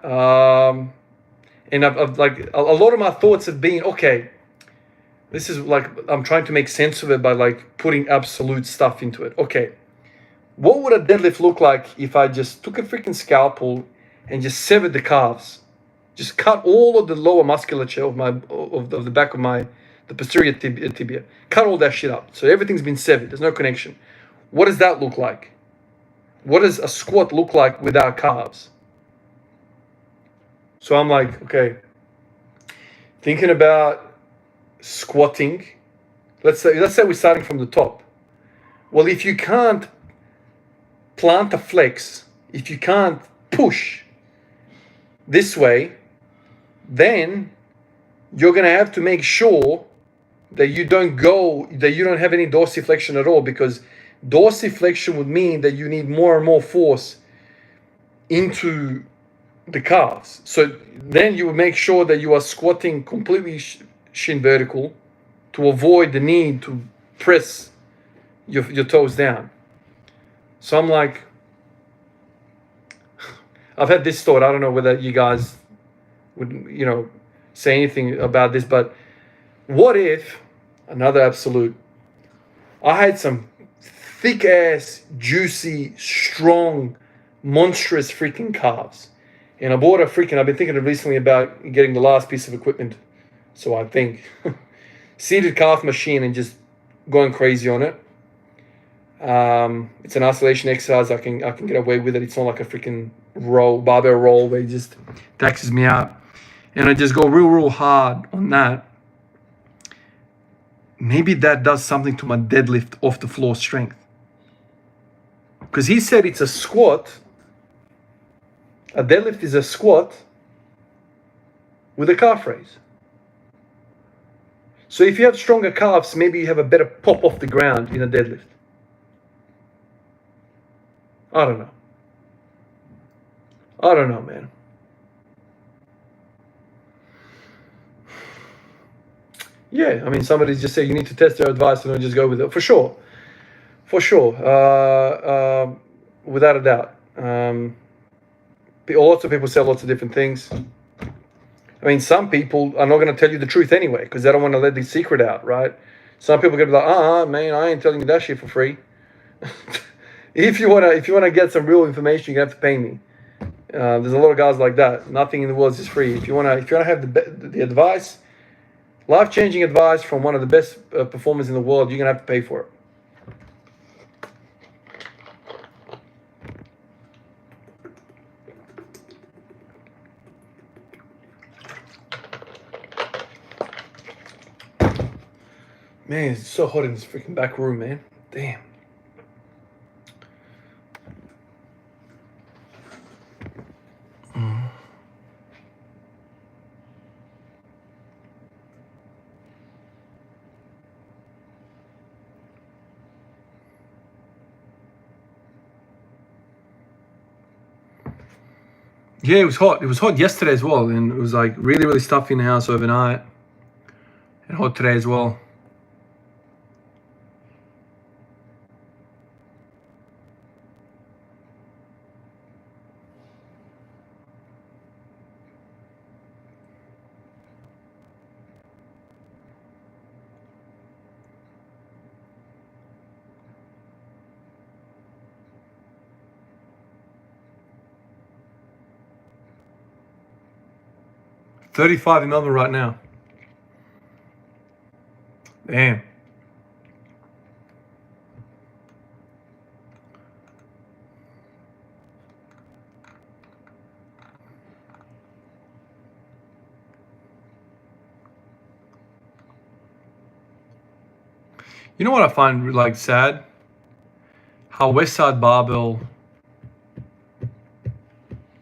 And I've like a lot of my thoughts have been, okay, this is like, I'm trying to make sense of it by like putting absolute stuff into it. Okay, what would a deadlift look like if I just took a freaking scalpel and just severed the calves? Just cut all of the lower musculature of the back of the posterior tibia. Cut all that shit up. So everything's been severed. There's no connection. What does that look like? What does a squat look like without calves? So I'm like, okay, thinking about squatting. Let's say we're starting from the top. Well, if you can't plant a flex, if you can't push this way, then you're going to have to make sure that you don't have any dorsiflexion at all, because dorsiflexion would mean that you need more and more force into the calves. So then you would make sure that you are squatting completely shin vertical to avoid the need to press your toes down. So I'm like, I've had this thought. I don't know whether you guys would, you know, say anything about this, but what if, another absolute, I had some thick ass, juicy, strong, monstrous freaking calves. And I bought I've been thinking recently about getting the last piece of equipment. So I think seated calf machine and just going crazy on it. It's an isolation exercise. I can get away with it. It's not like a freaking barbell roll where it just taxes me out. And I just go real hard on that. Maybe that does something to my deadlift off the floor strength. Because he said it's a squat. A deadlift is a squat with a calf raise. So if you have stronger calves, maybe you have a better pop off the ground in a deadlift. I don't know, man. Yeah, I mean, somebody just said you need to test their advice and don't just go with it. For sure. Without a doubt. Lots of people say lots of different things. I mean, some people are not going to tell you the truth anyway because they don't want to let the secret out, right? Some people are going to be like, man, I ain't telling you that shit for free. If you wanna get some real information, you're gonna have to pay me. There's a lot of guys like that. Nothing in the world is free. If you wanna have the advice, life-changing advice from one of the best performers in the world, you're gonna have to pay for it. Man, it's so hot in this freaking back room, man. Damn. Yeah, it was hot. It was hot yesterday as well, and it was like really, really stuffy in the house overnight, and hot today as well. $35 in Melbourne right now. Damn. You know what I find like sad? How Westside Barbell,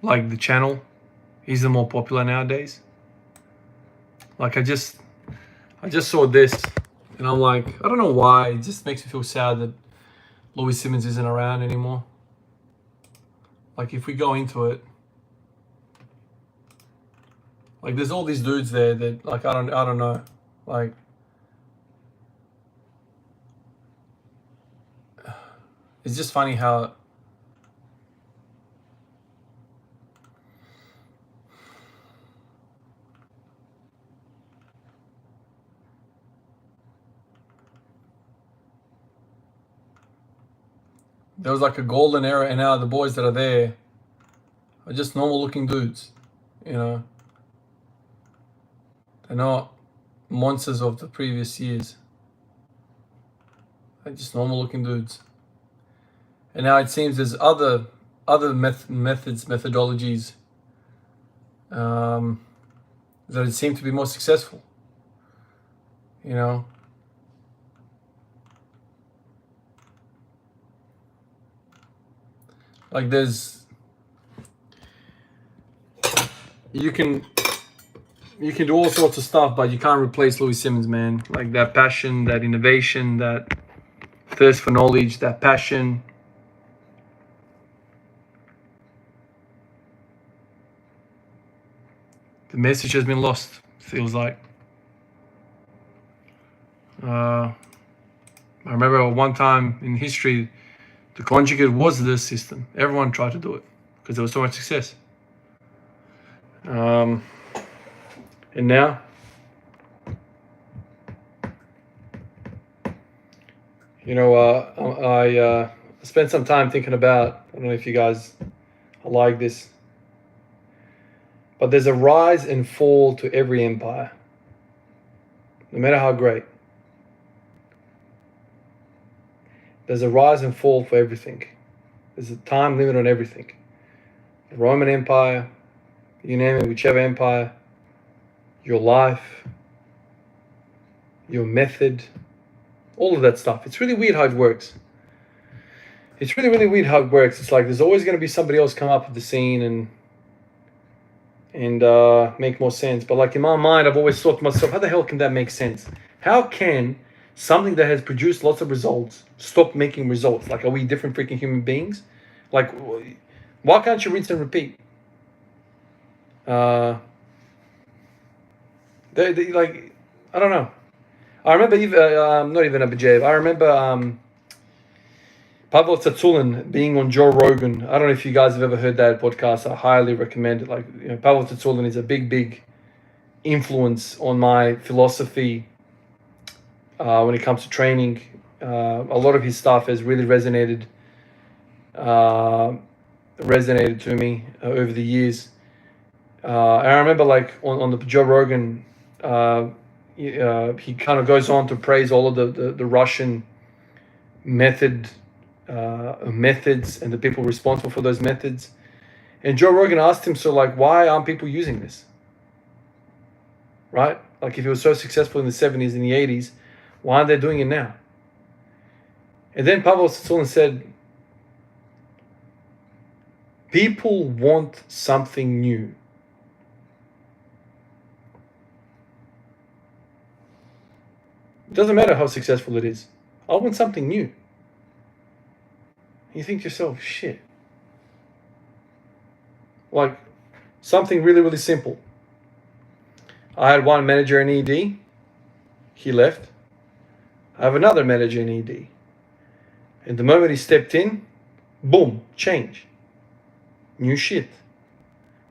like the channel, is the more popular nowadays. Like I just saw this, and I'm like, I don't know why. It just makes me feel sad that Louis Simmons isn't around anymore. Like if we go into it, like there's all these dudes there that like I don't know, like it's just funny how there was like a golden era, and now the boys that are there are just normal looking dudes, you know. They're not monsters of the previous years. They're just normal looking dudes. And now it seems there's other methodologies that seem to be more successful, you know. Like you can do all sorts of stuff, but you can't replace Louis Simmons, man. Like that passion, that innovation, that thirst for knowledge, that passion. The message has been lost, feels like. I remember one time in history, the Conjugate was the system. Everyone tried to do it because there was so much success. And now, you know, I spent some time thinking about, I don't know if you guys are like this, but there's a rise and fall to every empire, no matter how great. There's a rise and fall for everything. There's a time limit on everything. The Roman Empire, you name it, whichever empire, your life, your method, all of that stuff. It's really weird how it works. It's really, really weird how it works. It's like there's always going to be somebody else come up with the scene and make more sense. But like in my mind, I've always thought to myself, how the hell can that make sense? How can something that has produced lots of results stop making results? Like, are we different freaking human beings? Like, why can't you rinse and repeat? Like, I don't know. I remember not even Abijayev. I remember Pavel Tsatsouline being on Joe Rogan. I don't know if you guys have ever heard that podcast. I highly recommend it. Like, you know, Pavel Tsatsouline is a big influence on my philosophy when it comes to training. A lot of his stuff has really resonated to me over the years. And I remember, like on the Joe Rogan, he kind of goes on to praise all of the Russian methods and the people responsible for those methods. And Joe Rogan asked him, so like, why aren't people using this? Right? Like, if it was so successful in the 70s and the 80s, why aren't they doing it now? And then Pavel Tsatsouline said, people want something new. It doesn't matter how successful it is. I want something new. You think to yourself, shit. Like, Something really, really simple. I had one manager in ED. He left. I have another manager in ED. And the moment he stepped in, boom, change. New shit.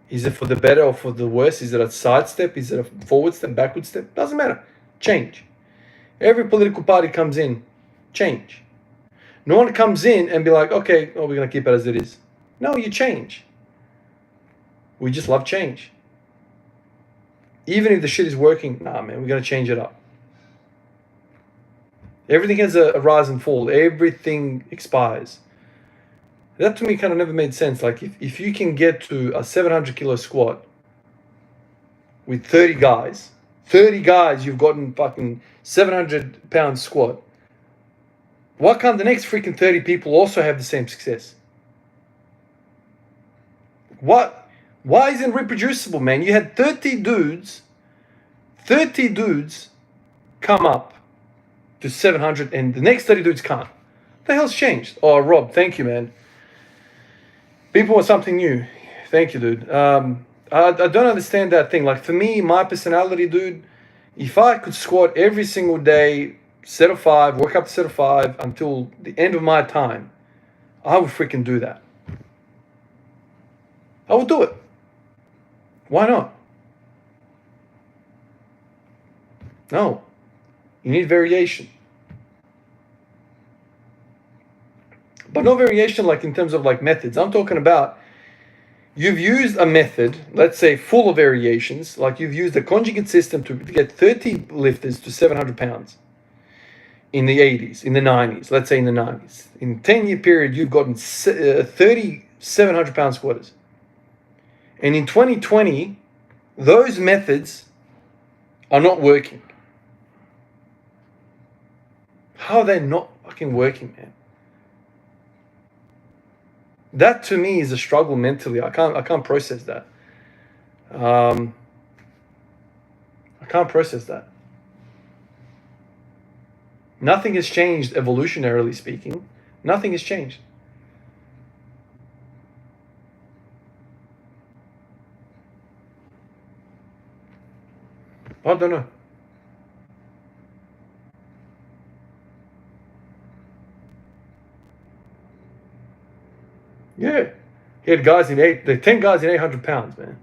Is it for the better or for the worse? Is it a side step? Is it a forward step, backward step? Doesn't matter. Change. Every political party comes in, change. No one comes in and be like, okay, oh, we're going to keep it as it is. No, you change. We just love change. Even if the shit is working, nah, man, we're going to change it up. Everything has a rise and fall. Everything expires. That to me kind of never made sense. Like if you can get to a 700 kilo squat with 30 guys, you've gotten fucking 700 pound squat. Why can't the next freaking 30 people also have the same success? What? Why isn't it reproducible, man? You had 30 dudes come up to 700 and the next 30 dudes can't. What the hell's changed? Oh, Rob, thank you, man. People want something new. Thank you, dude. I don't understand that thing. Like for me, my personality, dude, if I could squat every single day, set of 5, work up to set of 5 until the end of my time, I would freaking do that. I would do it. Why not? No. You need variation. But no variation like in terms of like methods. I'm talking about you've used a method, let's say full of variations, like you've used a conjugate system to get 30 lifters to 700 pounds in the 80s, in the 90s, let's say in the 90s. In a 10-year period, you've gotten 30 700 pound squatters. And in 2020, those methods are not working. How are they not fucking working, man? That to me is a struggle mentally. I can't process that. I can't process that. Nothing has changed evolutionarily speaking. Nothing has changed. I don't know. Yeah. He had guys in 10 guys in 800 pounds, man.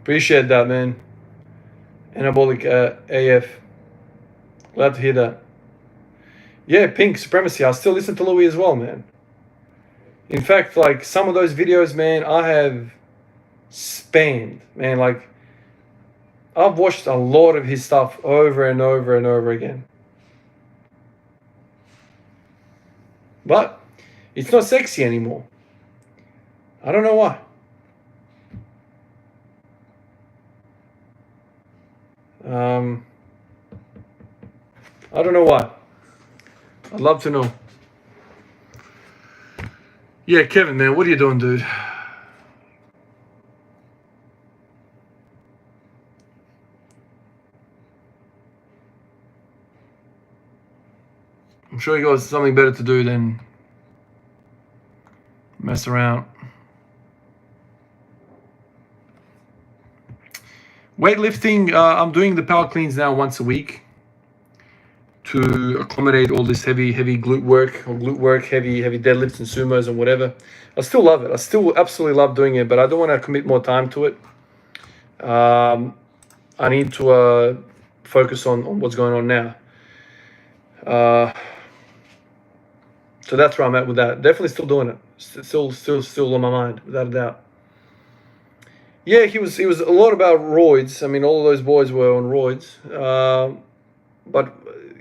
Appreciate that, man. Anabolic AF. Glad to hear that. Yeah, Pink Supremacy. I still listen to Louis as well, man. In fact, like some of those videos, man, I have spanned, man. Like I've watched a lot of his stuff over and over and over again. But it's not sexy anymore. I don't know why. I don't know why. I'd love to know. Yeah, Kevin, man, what are you doing, dude? I'm sure you got something better to do than mess around. Weightlifting, I'm doing the power cleans now once a week to accommodate all this heavy glute work, heavy deadlifts and sumos and whatever. I still love it. I still absolutely love doing it, but I don't want to commit more time to it. I need to focus on what's going on now. So that's where I'm at with that. Definitely still doing it. Still on my mind, without a doubt. Yeah, he was a lot about roids. I mean, all of those boys were on roids. But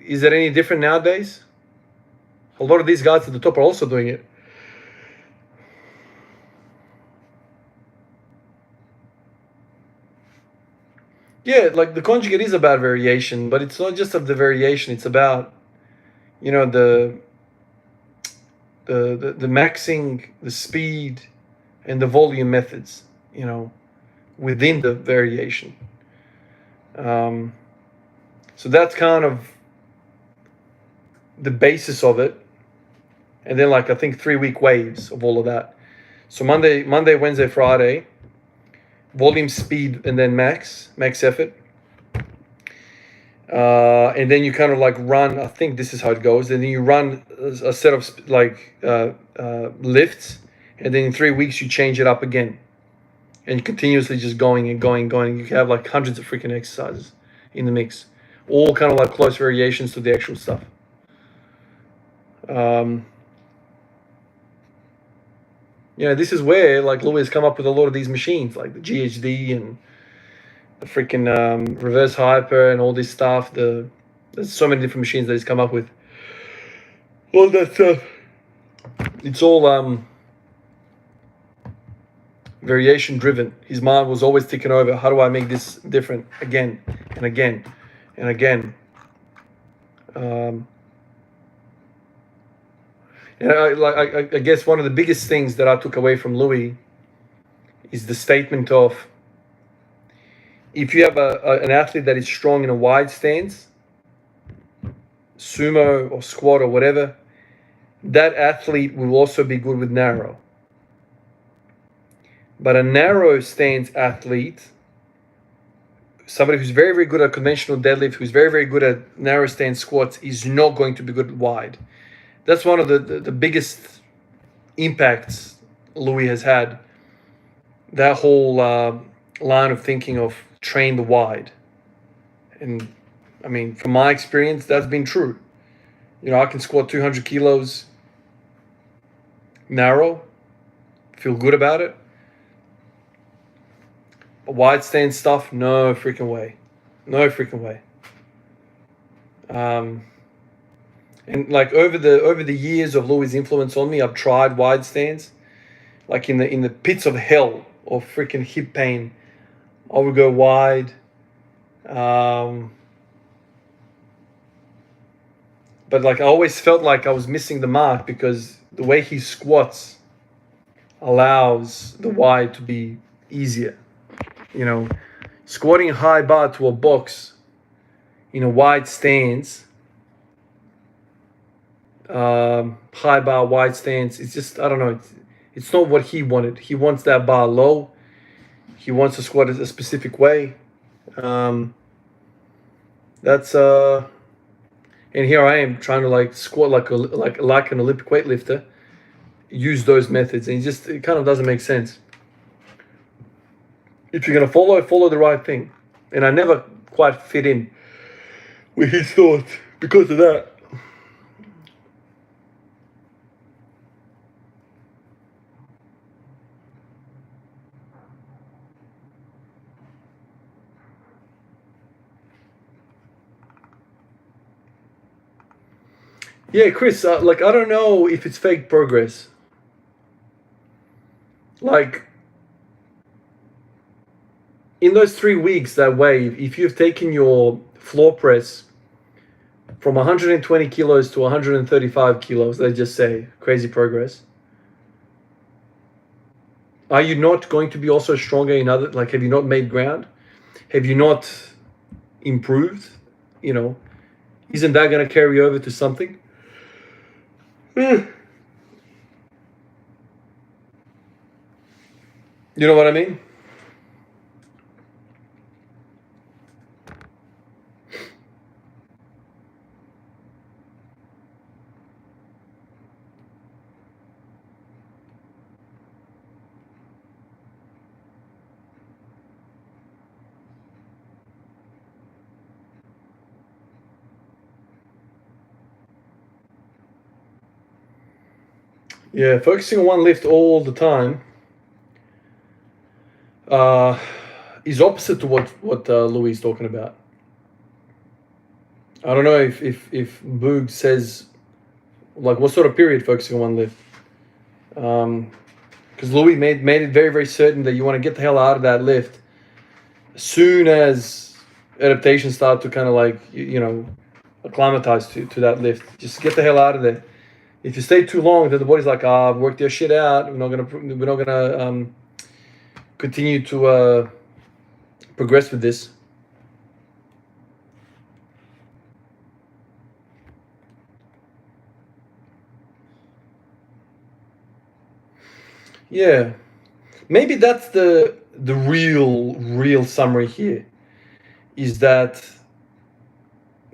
is it any different nowadays? A lot of these guys at the top are also doing it. Yeah, like the conjugate is about variation, but it's not just of the variation. It's about, you know, the maxing, the speed, and the volume methods, within the variation. So that's kind of the basis of it. And then I think 3-week waves of all of that. So Monday, Wednesday, Friday, volume, speed, and then max effort. And then you kind of run, I think this is how it goes. And then you run a set of lifts, and then in 3 weeks you change it up again. And continuously just going and going. You can have hundreds of freaking exercises in the mix. All kind of close variations to the actual stuff. This is where Louis has come up with a lot of these machines, like the GHD and the freaking reverse hyper and all this stuff. There's so many different machines that he's come up with. All that stuff. It's all variation driven. His mind was always ticking over. How do I make this different again and again and again? And I guess one of the biggest things that I took away from Louis is the statement of, if you have an athlete that is strong in a wide stance, sumo or squat or whatever, that athlete will also be good with narrow. But a narrow stance athlete, somebody who's very, very good at conventional deadlift, who's very, very good at narrow stance squats, is not going to be good at wide. That's one of the biggest impacts Louis has had. That whole line of thinking of train the wide. And I mean, from my experience, that's been true. I can squat 200 kilos narrow, feel good about it. But wide stance stuff, no freaking way. No freaking way. And over the years of Louis' influence on me, I've tried wide stance. In the pits of hell of freaking hip pain, I would go wide. But I always felt like I was missing the mark, because the way he squats allows the wide to be easier. Squatting high bar to a box in a wide stance, high bar, wide stance, it's just, I don't know, it's not what he wanted. He wants that bar low. He wants to squat a specific way. That's and here I am trying to squat like an Olympic weightlifter, use those methods, and it kind of doesn't make sense. If you're gonna follow the right thing. And I never quite fit in with his thoughts because of that. Yeah, Chris, I don't know if it's fake progress. In those 3 weeks, that wave, if you've taken your floor press from 120 kilos to 135 kilos, let's just say, crazy progress, are you not going to be also stronger in other, have you not made ground? Have you not improved? Isn't that going to carry over to something? You know what I mean? Yeah, focusing on one lift all the time is opposite to what Louis is talking about. I don't know if Boog says, what sort of period focusing on one lift. Because Louis made it very, very certain that you want to get the hell out of that lift as soon as adaptations start to kind of acclimatize to that lift. Just get the hell out of there. If you stay too long, then the body's like, work their shit out. We're not gonna continue to progress with this. Yeah, maybe that's the real summary here, is that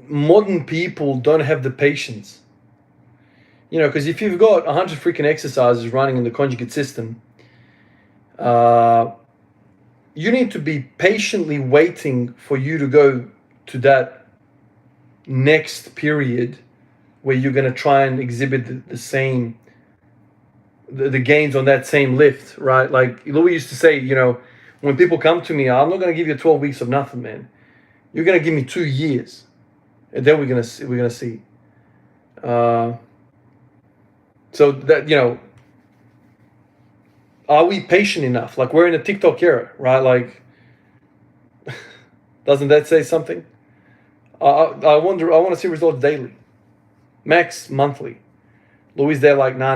modern people don't have the patience. You know, because if you've got 100 freaking exercises running in the Conjugate system, you need to be patiently waiting for you to go to that next period where you're going to try and exhibit the same, the gains on that same lift, right? Like Louis used to say, you know, when people come to me, I'm not going to give you 12 weeks of nothing, man. You're going to give me 2 years, and then we're going to see. So that, you know, are we patient enough? Like, we're in a TikTok era, right? Like, doesn't that say something? I wonder. I want to see results daily, max monthly. Louis there like, nah.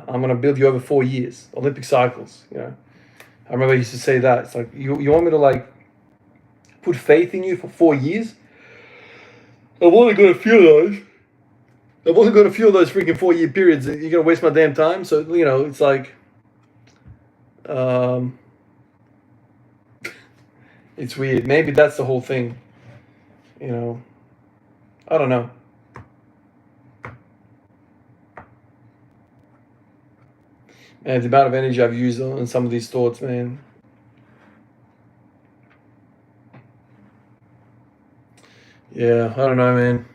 I'm gonna build you over 4 years, Olympic cycles. You know, I remember he used to say that. It's like, you want me to like put faith in you for 4 years? I've only got a few of those. I've only got a few of those freaking 4-year periods. You're gonna waste my damn time. So, you know, it's like, it's weird. Maybe that's the whole thing. You know, I don't know. Man, the amount of energy I've used on some of these thoughts, man. Yeah, I don't know, man.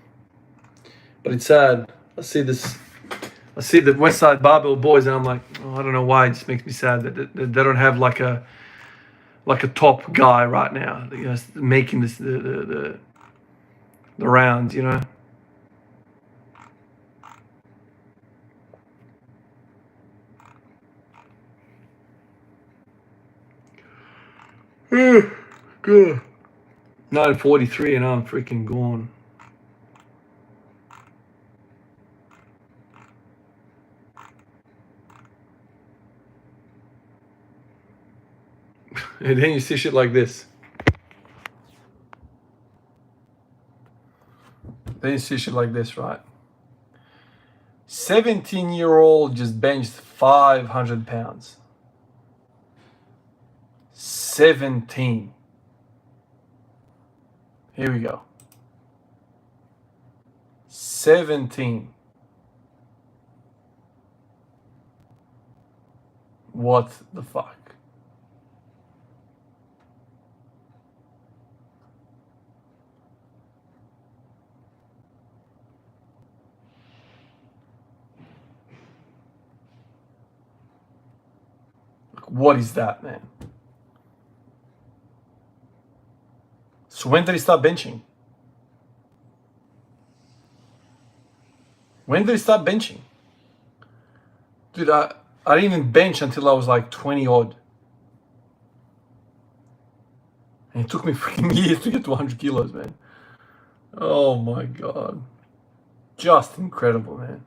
But it's sad. I see the West Side Barbell boys, and I'm like, oh, I don't know why. It just makes me sad that they don't have like a top guy right now, you know, making this the rounds, you know. Good. 9:43 and I'm freaking gone. And then you see shit like this. Then you see shit like this, right? 17-year-old just benched 500 pounds. 17. Here we go. 17. What the fuck? What is that, man? So when did he start benching? When did he start benching? Dude, I didn't even bench until I was like 20 odd. And it took me freaking years to get to 100 kilos, man. Oh my God. Just incredible, man.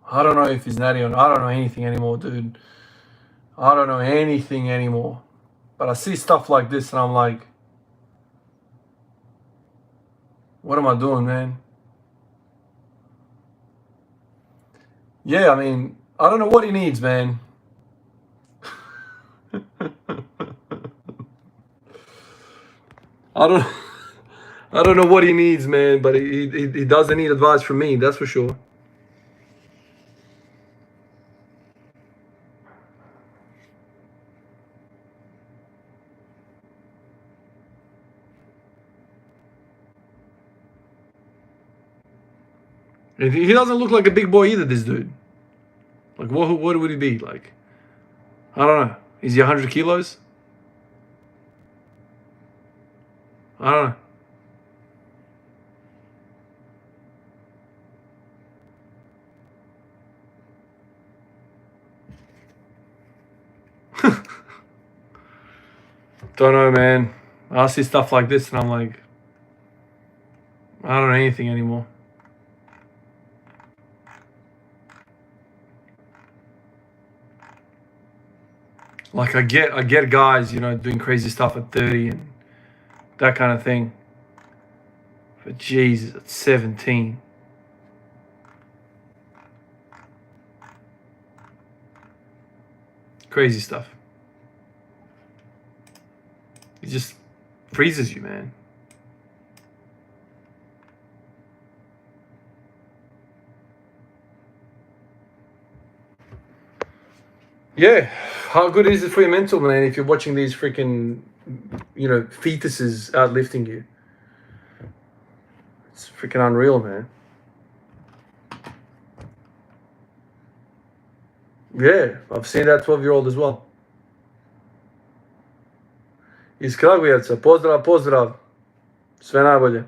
I don't know if he's natty or not. I don't know anything anymore, dude. I don't know anything anymore. But I see stuff like this and I'm like, what am I doing, man? Yeah, I mean, I don't know what he needs, man. I don't know what he needs, man, but he doesn't need advice from me, that's for sure. And he doesn't look like a big boy either, this dude. Like, what would he be? Like, I don't know. Is he 100 kilos? I don't know. Don't know, man. I see stuff like this and I'm like, I don't know anything anymore. Like I get guys, you know, doing crazy stuff at 30 and that kind of thing. But Jesus, at 17. Crazy stuff. It just freezes you, man. Yeah, how good is it for your mental, man, if you're watching these freaking, you know, fetuses outlifting you? It's freaking unreal, man. Yeah, I've seen that 12-year-old as well. Iz Kragujevca, pozdrav, pozdrav. Sve najbolje.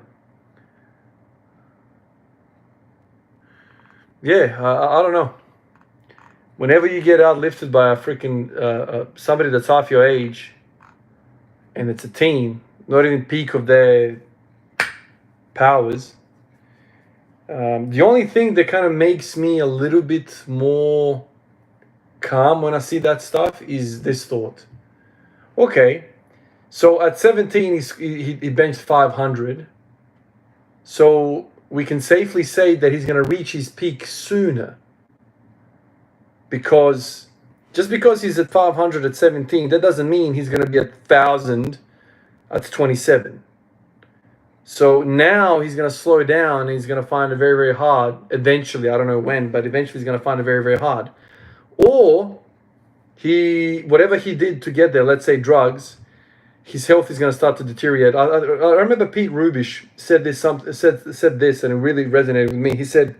Yeah, I don't know. Whenever you get outlifted by a freaking somebody that's half your age, and it's a teen, not in the peak of their powers, the only thing that kind of makes me a little bit more calm when I see that stuff is this thought. Okay, so at 17 he benched 500, so we can safely say that he's going to reach his peak sooner. Because just because he's at 500 at 17, that doesn't mean he's going to be at 1,000 at 27. So now he's going to slow down and he's going to find it very, very hard. Eventually, I don't know when, but eventually he's going to find it very, very hard. Or whatever he did to get there, let's say drugs, his health is going to start to deteriorate. I remember Pete Rubish said this, and it really resonated with me. He said,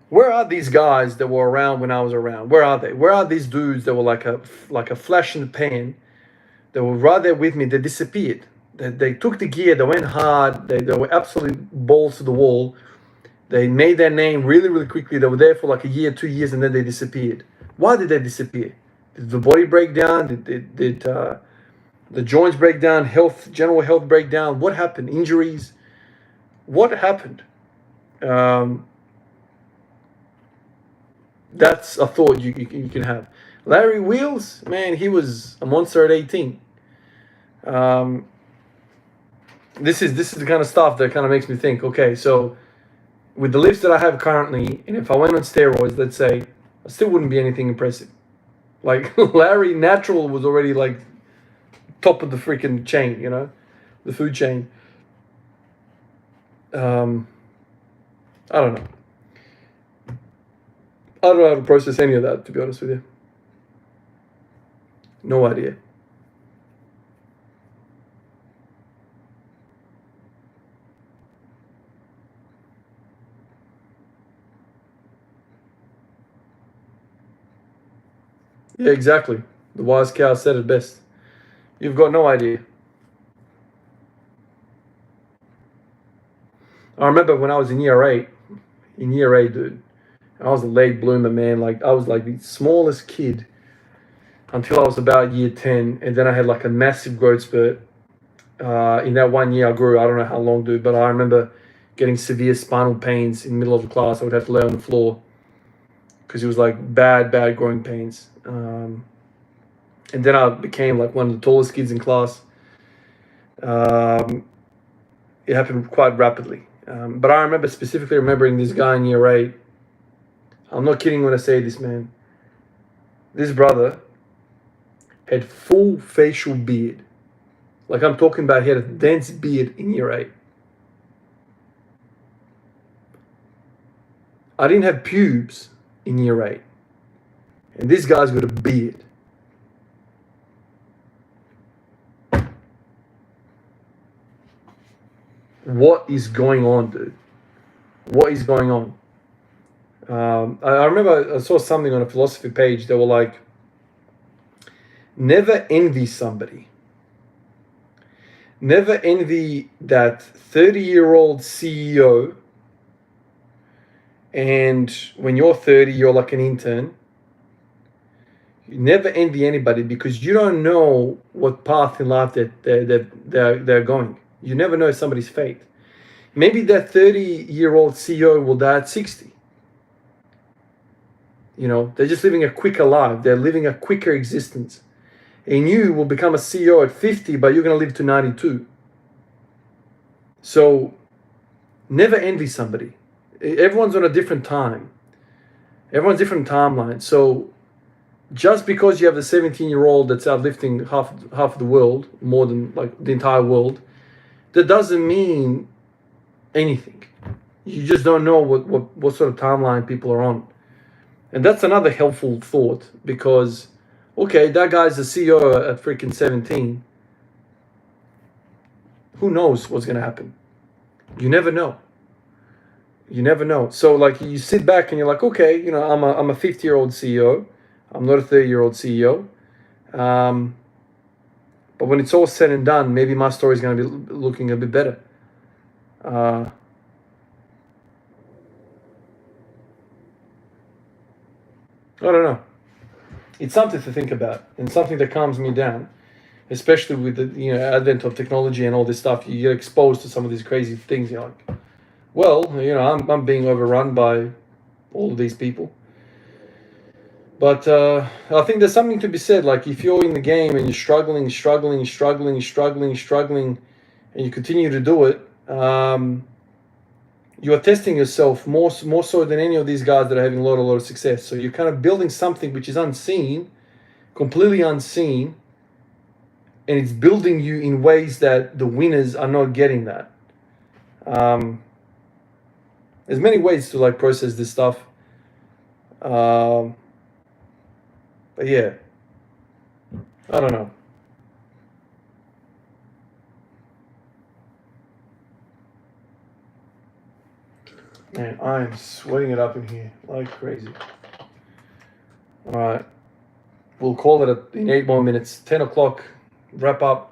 where are these guys that were around when I was around? Where are they? Where are these dudes that were like a flash in the pan, that were right there with me? They disappeared. They took the gear. They went hard. They were absolutely balls to the wall. They made their name really, really quickly. They were there for like a year, 2 years, and then they disappeared. Why did they disappear? Did the body break down? Did the joints break down? General health break down? What happened? Injuries? What happened? That's a thought you can have. Larry Wheels, man, he was a monster at 18. This is the kind of stuff that kind of makes me think, okay, so with the lifts that I have currently, and if I went on steroids, let's say, I still wouldn't be anything impressive. Like Larry Natural was already like top of the freaking chain, you know, the food chain. I don't know. I don't know how to process any of that, to be honest with you. No idea. Yeah, exactly. The wise cow said it best. You've got no idea. I remember when I was in year 8, dude, I was a late bloomer, man. Like, I was like the smallest kid until I was about year 10. And then I had like a massive growth spurt. In that 1 year I grew, I don't know how long, dude, but I remember getting severe spinal pains in the middle of the class. I would have to lay on the floor because it was like bad growing pains. And then I became like one of the tallest kids in class. It happened quite rapidly. But I remember specifically remembering this guy in year 8. I'm not kidding when I say this, man. This brother had full facial beard. Like I'm talking about, he had a dense beard in year 8. I didn't have pubes in year 8. And this guy's got a beard. What is going on, dude? What is going on? I remember I saw something on a philosophy page. They were like, never envy somebody. Never envy that 30-year-old CEO. And when you're 30, you're like an intern. You never envy anybody because you don't know what path in life that they're going. You never know somebody's fate. Maybe that 30-year-old CEO will die at 60. You know, they're just living a quicker life. They're living a quicker existence. And you will become a CEO at 50, but you're going to live to 92. So never envy somebody. Everyone's on a different time. Everyone's different timeline. So just because you have the 17-year-old that's out lifting half of the world, more than like the entire world, that doesn't mean anything. You just don't know what sort of timeline people are on. And that's another helpful thought, because, okay, that guy's a CEO at freaking 17. Who knows what's going to happen? You never know. You never know. So like you sit back and you're like, okay, you know, I'm a 50-year-old CEO. I'm not a 30-year-old CEO. But when it's all said and done, maybe my story is going to be looking a bit better. I don't know. It's something to think about, and something that calms me down, especially with the advent of technology and all this stuff. You get exposed to some of these crazy things. You're like, well, I'm being overrun by all of these people. But I think there's something to be said. Like if you're in the game and you're struggling, and you continue to do it, you are testing yourself more so than any of these guys that are having a lot of success. So you're kind of building something which is unseen, completely unseen, and it's building you in ways that the winners are not getting that. There's many ways to like process this stuff. But yeah, I don't know. Man, I'm sweating it up in here like crazy. All right, we'll call it in 8 more minutes. 10 o'clock, wrap up.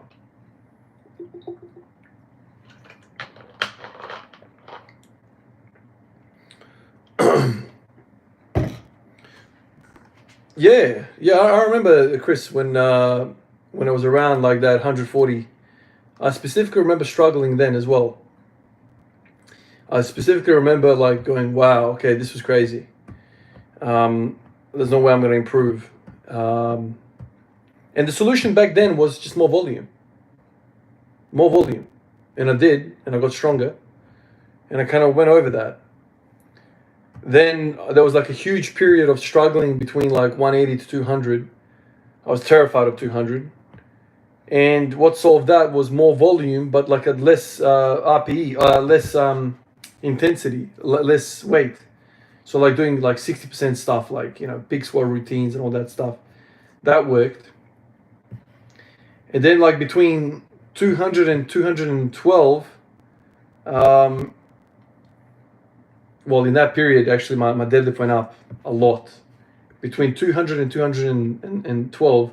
Yeah, I remember, Chris, when I was around like that 140, I specifically remember struggling then as well. I specifically remember like going, wow, okay, this was crazy. There's no way I'm going to improve. And the solution back then was just more volume. More volume. And I did, and I got stronger. And I kind of went over that. Then there was like a huge period of struggling between like 180 to 200. I was terrified of 200. And what solved that was more volume, but like a less RPE, less intensity, less weight. So like doing like 60% stuff, like, big squat routines and all that stuff. That worked. And then like between 200 and 212, well, in that period, actually, my deadlift went up a lot. Between 200 and 212,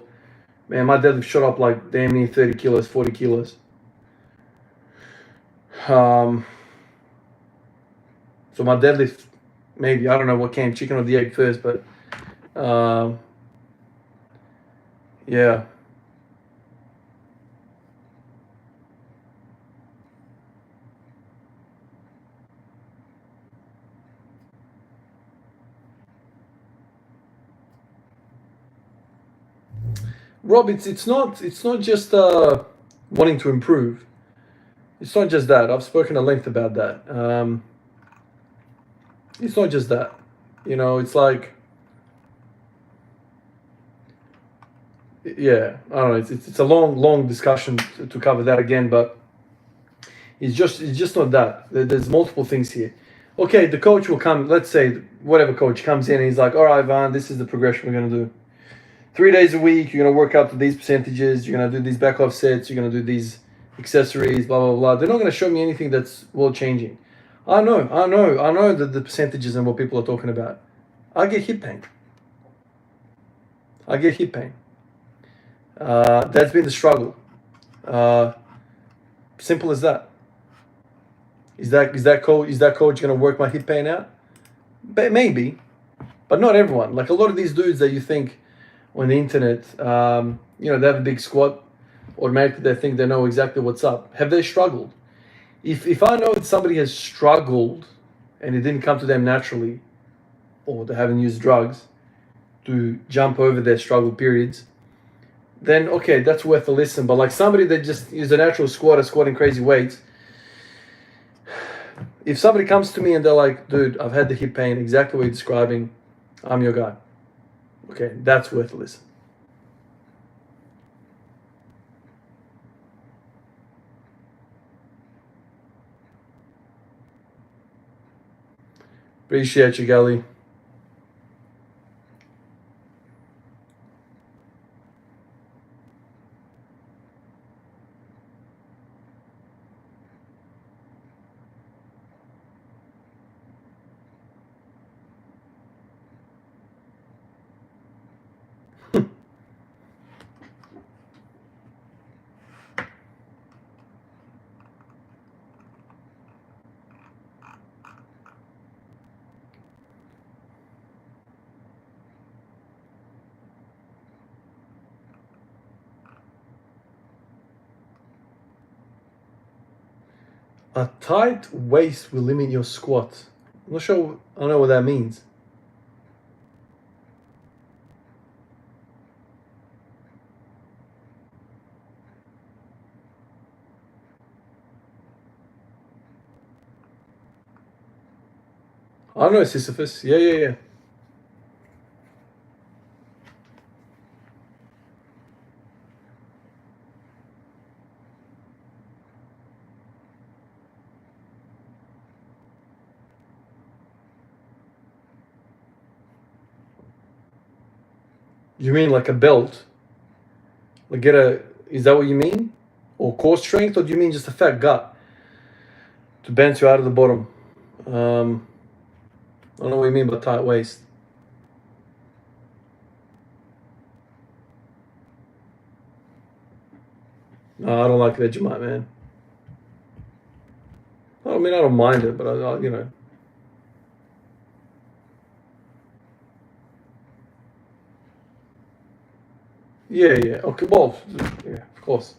man, my deadlift shot up like damn near 30 kilos, 40 kilos. So my deadlift, maybe, I don't know what came, chicken or the egg first, but yeah. Rob, it's not just wanting to improve. It's not just that. I've spoken at length about that. It's not just that. It's like, yeah, I don't know. It's a long discussion to cover that again, but it's just not that. There's multiple things here. Okay, the coach will come. Let's say whatever coach comes in and he's like, all right, Van, this is the progression we're gonna do. 3 days a week, you're going to work out to these percentages, you're going to do these back off sets, you're going to do these accessories, blah, blah, blah. They're not going to show me anything that's world changing. I know the percentages and what people are talking about. I get hip pain. That's been the struggle. Simple as that. Is that coach going to work my hip pain out? Maybe, but not everyone. Like a lot of these dudes that you think on the internet, they have a big squat, automatically they think they know exactly what's up. Have they struggled? If I know that somebody has struggled and it didn't come to them naturally, or they haven't used drugs, to jump over their struggle periods, then okay, that's worth a listen. But like somebody that just is a natural squatter, squatting crazy weights, if somebody comes to me and they're like, dude, I've had the hip pain, exactly what you're describing, I'm your guy. Okay, that's worth a listen. Appreciate you, Gully. A tight waist will limit your squat. I'm not sure, I don't know what that means. I know Sisyphus. Yeah. You mean like a belt? Like is that what you mean? Or core strength, or do you mean just a fat gut to bounce you out of the bottom? I don't know what you mean by tight waist. No, I don't like Vegemite, man. I mean, I don't mind it, but I you know. Yeah. Okay, well, yeah, of course.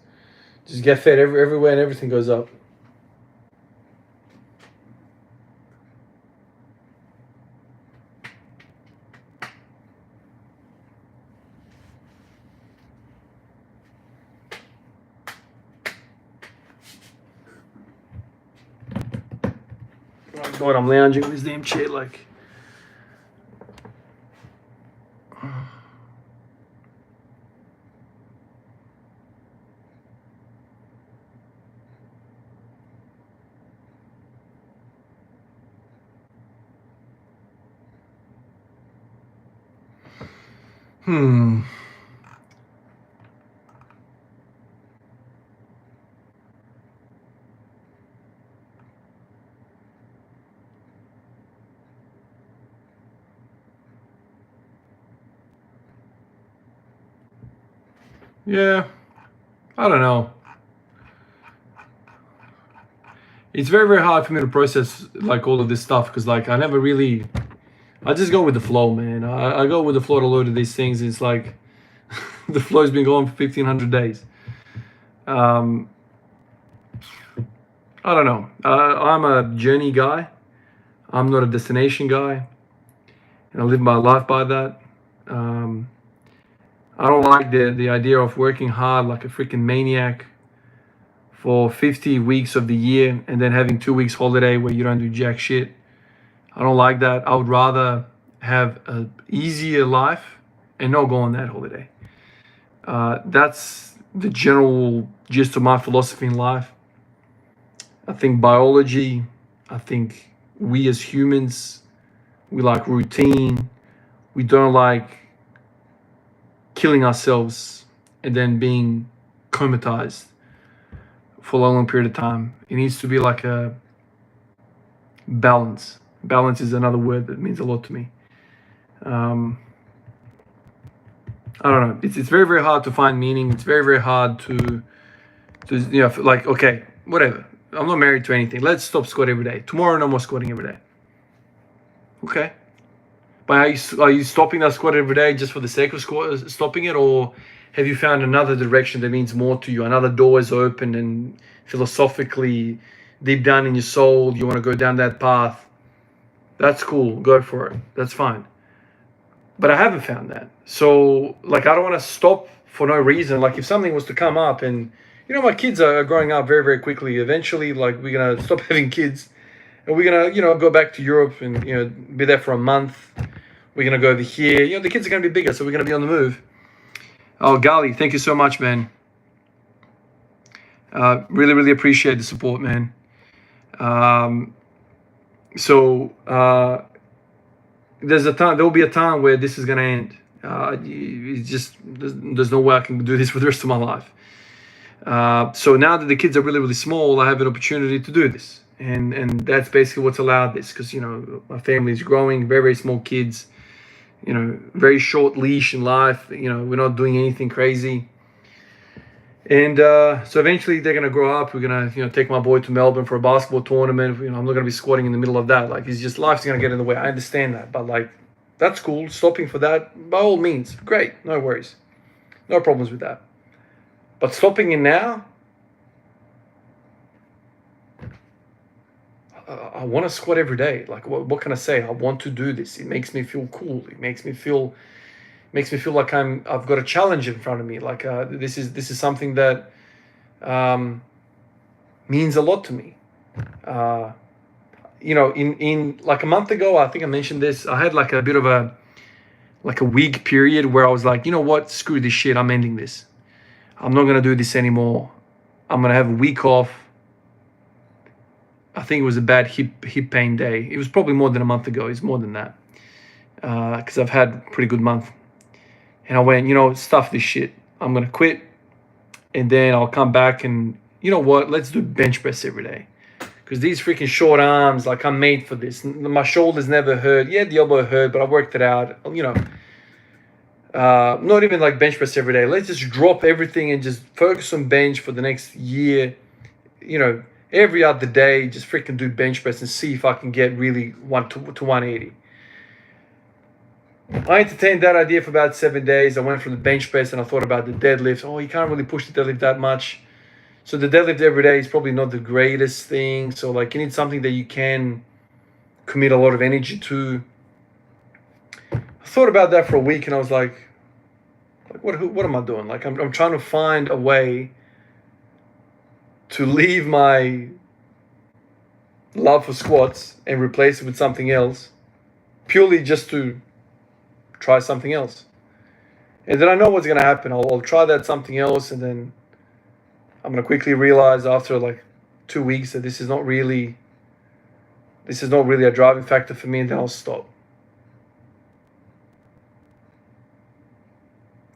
Just get fed everywhere and everything goes up. God, I'm lounging in this damn chair like. Yeah, I don't know. It's very, very hard for me to process like all of this stuff because like I just go with the flow, man. I go with the flow to a lot of these things. It's like the flow's been going for 1,500 days. I don't know. I'm a journey guy. I'm not a destination guy, and I live my life by that. I don't like the idea of working hard like a freaking maniac for 50 weeks of the year and then having 2 weeks holiday where you don't do jack shit. I don't like that. I would rather have an easier life and not go on that holiday. That's the general gist of my philosophy in life. I think biology, I think we as humans, we like routine. We don't like killing ourselves and then being comatized for a long period of time. It needs to be like a balance. Balance is another word that means a lot to me. I don't know. It's very, very hard to find meaning. It's very, very hard to you know, like, okay, whatever. I'm not married to anything. Let's stop squatting every day. Tomorrow, no more squatting every day. Okay. But are you stopping that squat every day just for the sake of stopping it, or have you found another direction that means more to you? Another door is open, and philosophically, deep down in your soul, you want to go down that path. That's cool. Go for it. That's fine. But I haven't found that. So like, I don't want to stop for no reason. Like if something was to come up, and my kids are growing up very, very quickly. Eventually, like we're going to stop having kids, and we're going to, go back to Europe and, be there for a month. We're going to go over here. The kids are going to be bigger, so we're going to be on the move. Oh, Gali, thank you so much, man. Really, really appreciate the support, man. There'll be a time where this is going to end. It's just, there's no way I can do this for the rest of my life. So now that the kids are really, really small, I have an opportunity to do this. And that's basically what's allowed this, because, my family is growing, very, very small kids, very short leash in life. We're not doing anything crazy. And so eventually they're going to grow up. We're going to, take my boy to Melbourne for a basketball tournament. I'm not going to be squatting in the middle of that. Like, it's just, life's going to get in the way. I understand that. But, like, that's cool. Stopping for that, by all means. Great. No worries. No problems with that. But stopping it now, I want to squat every day. Like, what can I say? I want to do this. It makes me feel cool. It makes me feel like I've got a challenge in front of me. Like this is something that means a lot to me. In like a month ago, I think I mentioned this. I had like a bit of a week period where I was like, you know what? Screw this shit. I'm ending this. I'm not gonna do this anymore. I'm gonna have a week off. I think it was a bad hip pain day. It was probably more than a month ago. It's more than that, because I've had a pretty good month. And I went, stuff this shit. I'm going to quit. And then I'll come back and, you know what? Let's do bench press every day. Because these freaking short arms, like, I'm made for this. My shoulders never hurt. Yeah, the elbow hurt, but I worked it out. Not even like bench press every day. Let's just drop everything and just focus on bench for the next year. Every other day, just freaking do bench press and see if I can get really to 180. I entertained that idea for about 7 days. I went from the bench press and I thought about the deadlift. Oh, you can't really push the deadlift that much. So the deadlift every day is probably not the greatest thing. So like, you need something that you can commit a lot of energy to. I thought about that for a week and I was like what am I doing? Like I'm trying to find a way to leave my love for squats and replace it with something else, purely just to try something else. And then I know what's going to happen. I'll try that something else, and then I'm going to quickly realize after like 2 weeks that this is not really a driving factor for me, and then I'll stop.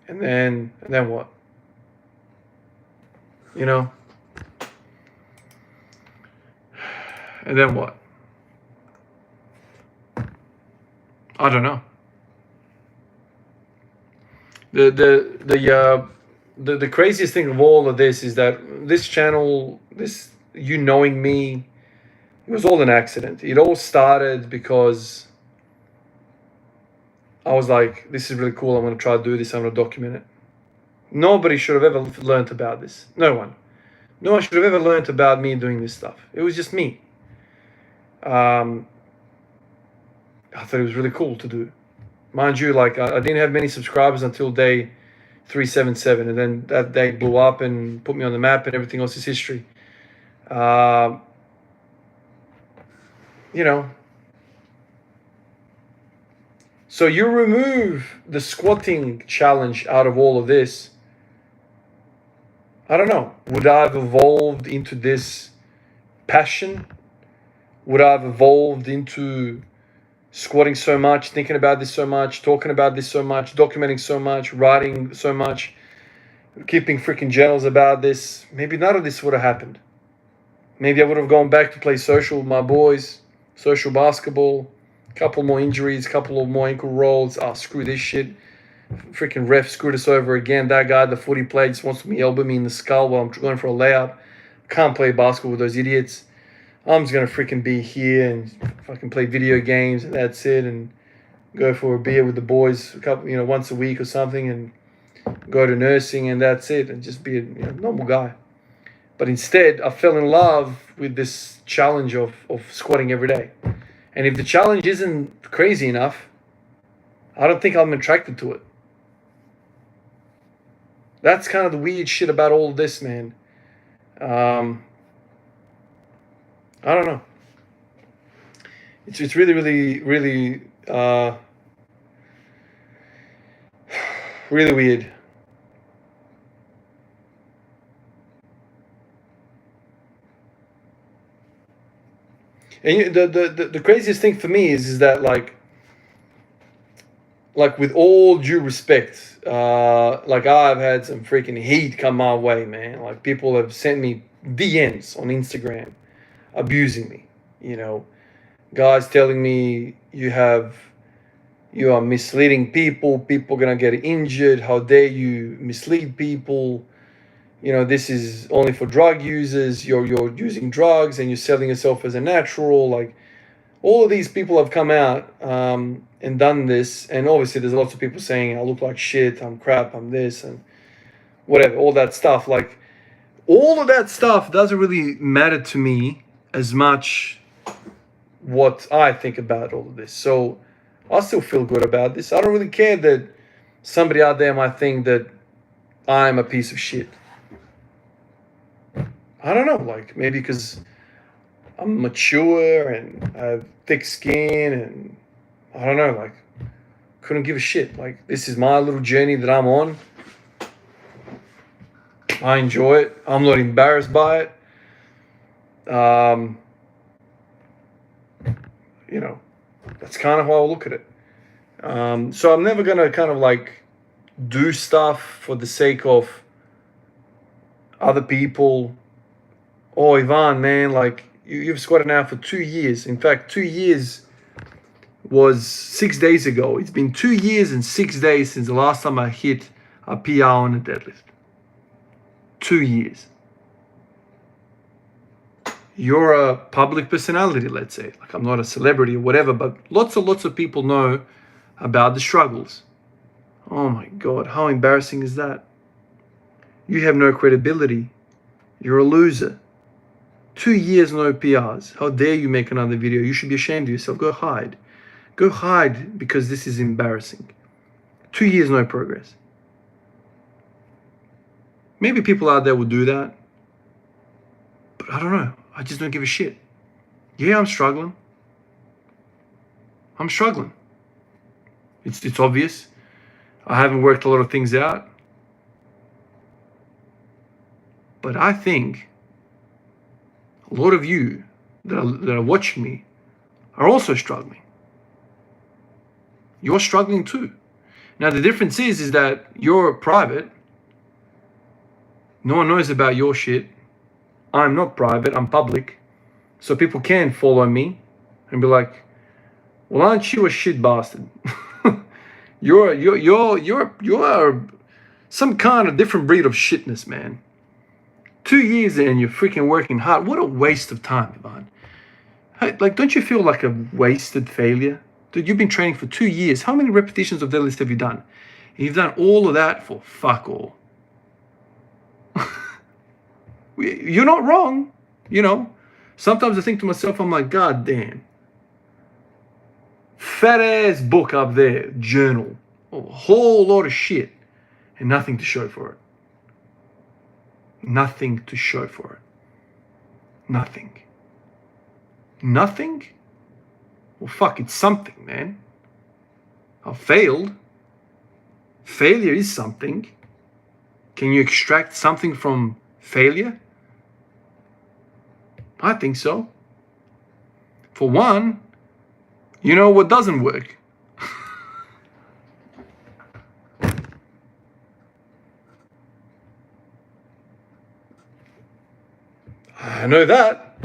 And then what? And then what? I don't know. The craziest thing of all of this is that this channel, you knowing me, it was all an accident. It all started because I was like, this is really cool. I'm going to try to do this. I'm going to document it. Nobody should have ever learned about this. No one should have ever learned about me doing this stuff. It was just me. I thought it was really cool to do. Mind you, like I didn't have many subscribers until day 377, and then that day blew up and put me on the map, and everything else is history. So you remove the squatting challenge out of all of this. I don't know. Would I have evolved into this passion? Would I have evolved into squatting so much, thinking about this so much, talking about this so much, documenting so much, writing so much, keeping freaking journals about this? Maybe none of this would have happened. Maybe I would have gone back to play social with my boys, social basketball, couple more injuries, couple of more ankle rolls. Screw this shit. Freaking ref screwed us over again. That guy, the footy player, just wants to elbow me in the skull while I'm going for a layup. Can't play basketball with those idiots. I'm just going to freaking be here and fucking play video games, and that's it, and go for a beer with the boys once a week or something, and go to nursing, and that's it, and just be a normal guy. But instead, I fell in love with this challenge of squatting every day. And if the challenge isn't crazy enough, I don't think I'm attracted to it. That's kind of the weird shit about all of this, man. I don't know. It's really, really, really, really weird. And the craziest thing for me is that like with all due respect, like I've had some freaking heat come my way, man. Like people have sent me DMs on Instagram abusing me, you know, guys telling me you are misleading people are gonna get injured, how dare you mislead people, you know, this is only for drug users, you're using drugs and you're selling yourself as a natural. Like all of these people have come out and done this, and obviously there's lots of people saying I look like shit, I'm crap, I'm this and whatever, all that stuff. Like all of that stuff doesn't really matter to me as much what I think about all of this. So I still feel good about this. I don't really care that somebody out there might think that I'm a piece of shit. I don't know, like maybe because I'm mature and I have thick skin and I don't know, like couldn't give a shit. Like this is my little journey that I'm on. I enjoy it. I'm not embarrassed by it. You know, that's kind of how I look at it. So I'm never gonna kind of like do stuff for the sake of other people. Oh, Ivan, man, like you've squatted now for 2 years. In fact, 2 years was 6 days ago. It's been 2 years and 6 days since the last time I hit a PR on a deadlift. 2 years. You're a public personality, let's say. Like I'm not a celebrity or whatever, but lots of people know about the struggles. Oh my God, how embarrassing is that? You have no credibility. You're a loser. 2 years no PRs. How dare you make another video? You should be ashamed of yourself. Go hide. Go hide because this is embarrassing. 2 years no progress. Maybe people out there will do that. But I don't know. I just don't give a shit. Yeah, I'm struggling. I'm struggling. It's obvious. I haven't worked a lot of things out. But I think a lot of you that are watching me are also struggling. You're struggling too. Now the difference is that you're private. No one knows about your shit. I'm not private, I'm public. So people can follow me and be like, well, aren't you a shit bastard? You're some kind of different breed of shitness, man. 2 years and you're freaking working hard. What a waste of time, Ivan. Hey, like, don't you feel like a wasted failure? Dude, you've been training for 2 years. How many repetitions of deadlift have you done? And you've done all of that for fuck all. You're not wrong, you know. Sometimes I think to myself, I'm like, God damn. Fat ass book up there, journal, a whole lot of shit, and nothing to show for it. Nothing to show for it. Nothing. Nothing? Well, fuck, it's something, man. I failed. Failure is something. Can you extract something from failure? I think so. For one, you know what doesn't work? I know that.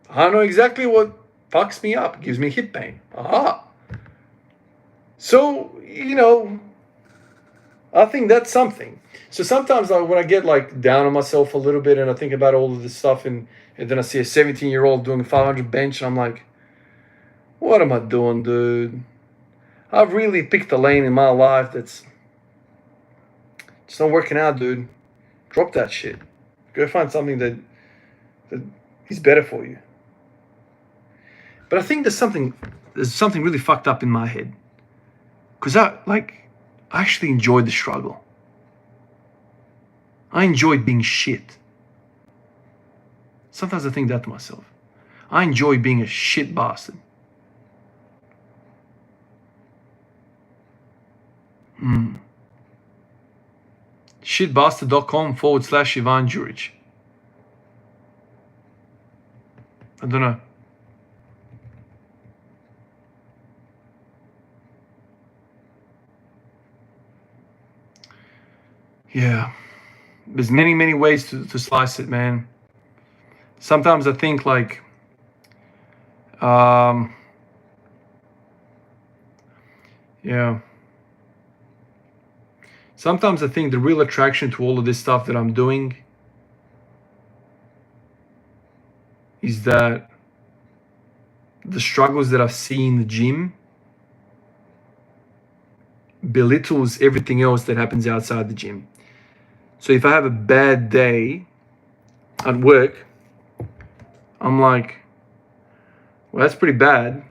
I know exactly what fucks me up, gives me hip pain. Aha. So, you know, I think that's something. So sometimes when I get like down on myself a little bit and I think about all of this stuff and then I see a 17-year-old doing 500 bench and I'm like, what am I doing, dude? I've really picked a lane in my life that's just not working out, dude. Drop that shit. Go find something that is better for you. But I think there's something there's something really fucked up in my head. Because I actually enjoyed the struggle. I enjoyed being shit. Sometimes I think that to myself. I enjoy being a shit bastard. Shitbastard.com/Ivan Djuric. I don't know. Yeah. There's many ways to slice it, man. Sometimes I think like, yeah. Sometimes I think the real attraction to all of this stuff that I'm doing is that the struggles that I see in the gym belittles everything else that happens outside the gym. So if I have a bad day at work, I'm like, well, that's pretty bad.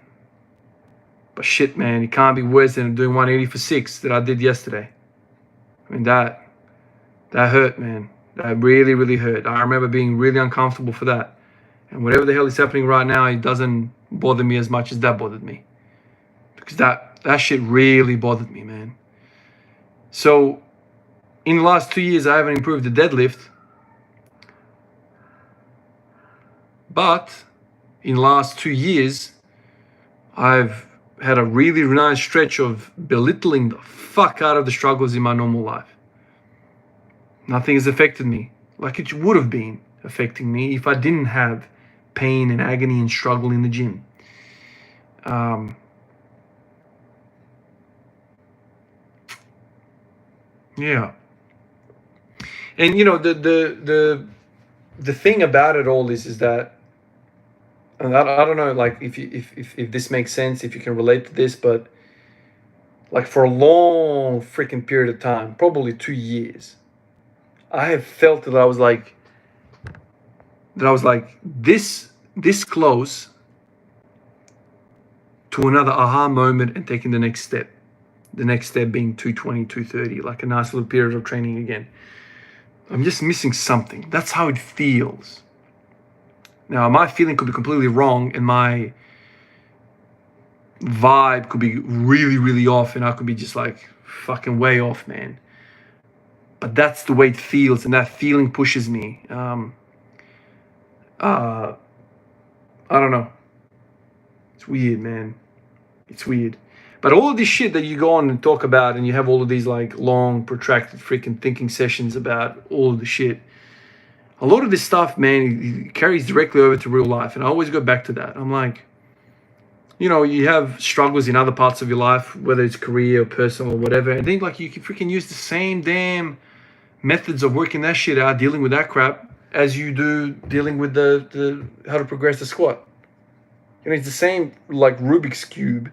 But shit, man, it can't be worse than doing 180 for 6 that I did yesterday. I mean, that hurt, man. That really hurt. I remember being really uncomfortable for that. And whatever the hell is happening right now, it doesn't bother me as much as that bothered me. Because that shit really bothered me, man. So in the last 2 years, I haven't improved the deadlift. But in the last 2 years, I've had a really nice stretch of belittling the fuck out of the struggles in my normal life. Nothing has affected me like it would have been affecting me if I didn't have pain and agony and struggle in the gym. Yeah. And you know, the thing about it all is that, and I don't know, like if this makes sense, if you can relate to this, but like for a long freaking period of time, probably 2 years, I have felt that I was like this close to another aha moment and taking the next step. The next step being 220, 230, like a nice little period of training again. I'm just missing something. That's how it feels. Now, my feeling could be completely wrong and my vibe could be really off and I could be just like fucking way off, man. But that's the way it feels, and that feeling pushes me. I don't know. It's weird, man. It's weird. But all of this shit that you go on and talk about, and you have all of these like long, protracted freaking thinking sessions about all of the shit, a lot of this stuff, man, it carries directly over to real life. And I always go back to that. I'm like, you know, you have struggles in other parts of your life, whether it's career or personal or whatever. And then like you can freaking use the same damn methods of working that shit out, dealing with that crap, as you do dealing with the how to progress the squat. You know, it's the same like Rubik's Cube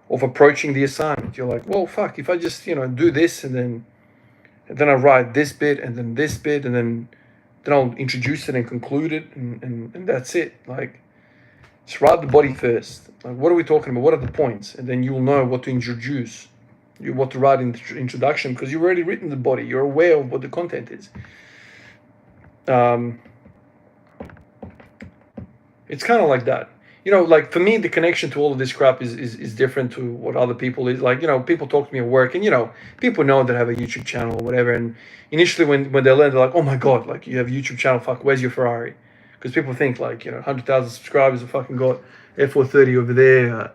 of approaching the assignment. You're like, well, fuck, if I just, you know, do this and then I write this bit and then this bit and then I'll introduce it and conclude it and that's it. Like, just write the body first. Like, what are we talking about? What are the points? And then you'll know what to introduce, what to write in the introduction, because you've already written the body. You're aware of what the content is. It's kind of like that. You know, like for me, the connection to all of this crap is different to what other people is. Like, you know, people talk to me at work and, you know, people know that I have a YouTube channel or whatever. And initially when they learn, they're like, oh my God, like you have a YouTube channel, fuck, where's your Ferrari? Because people think like, you know, 100,000 subscribers, I fucking got F430 over there,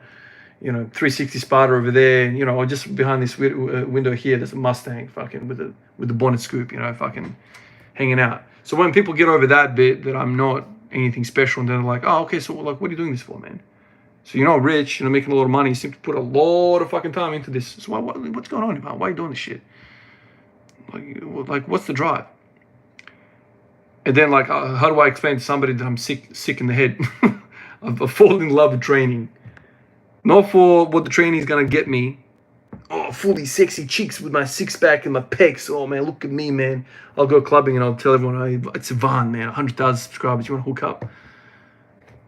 you know, 360 Sparta over there. And, you know, just behind this window here, there's a Mustang fucking with the bonnet scoop, you know, fucking hanging out. So when people get over that bit that I'm not anything special, and then they're like, oh, okay, so like, what are you doing this for, man? So you're not rich, you're not making a lot of money, you seem to put a lot of fucking time into this. So what's going on, man? Why are you doing this shit? Like what's the drive? And then like, how do I explain to somebody that I'm sick in the head? I've fallen in love with training. Not for what the training is gonna get me. Oh, fully sexy cheeks with my six-pack and my pecs. Oh, man, look at me, man. I'll go clubbing and I'll tell everyone, hey, it's Ivan, man, 100,000 subscribers. You want to hook up?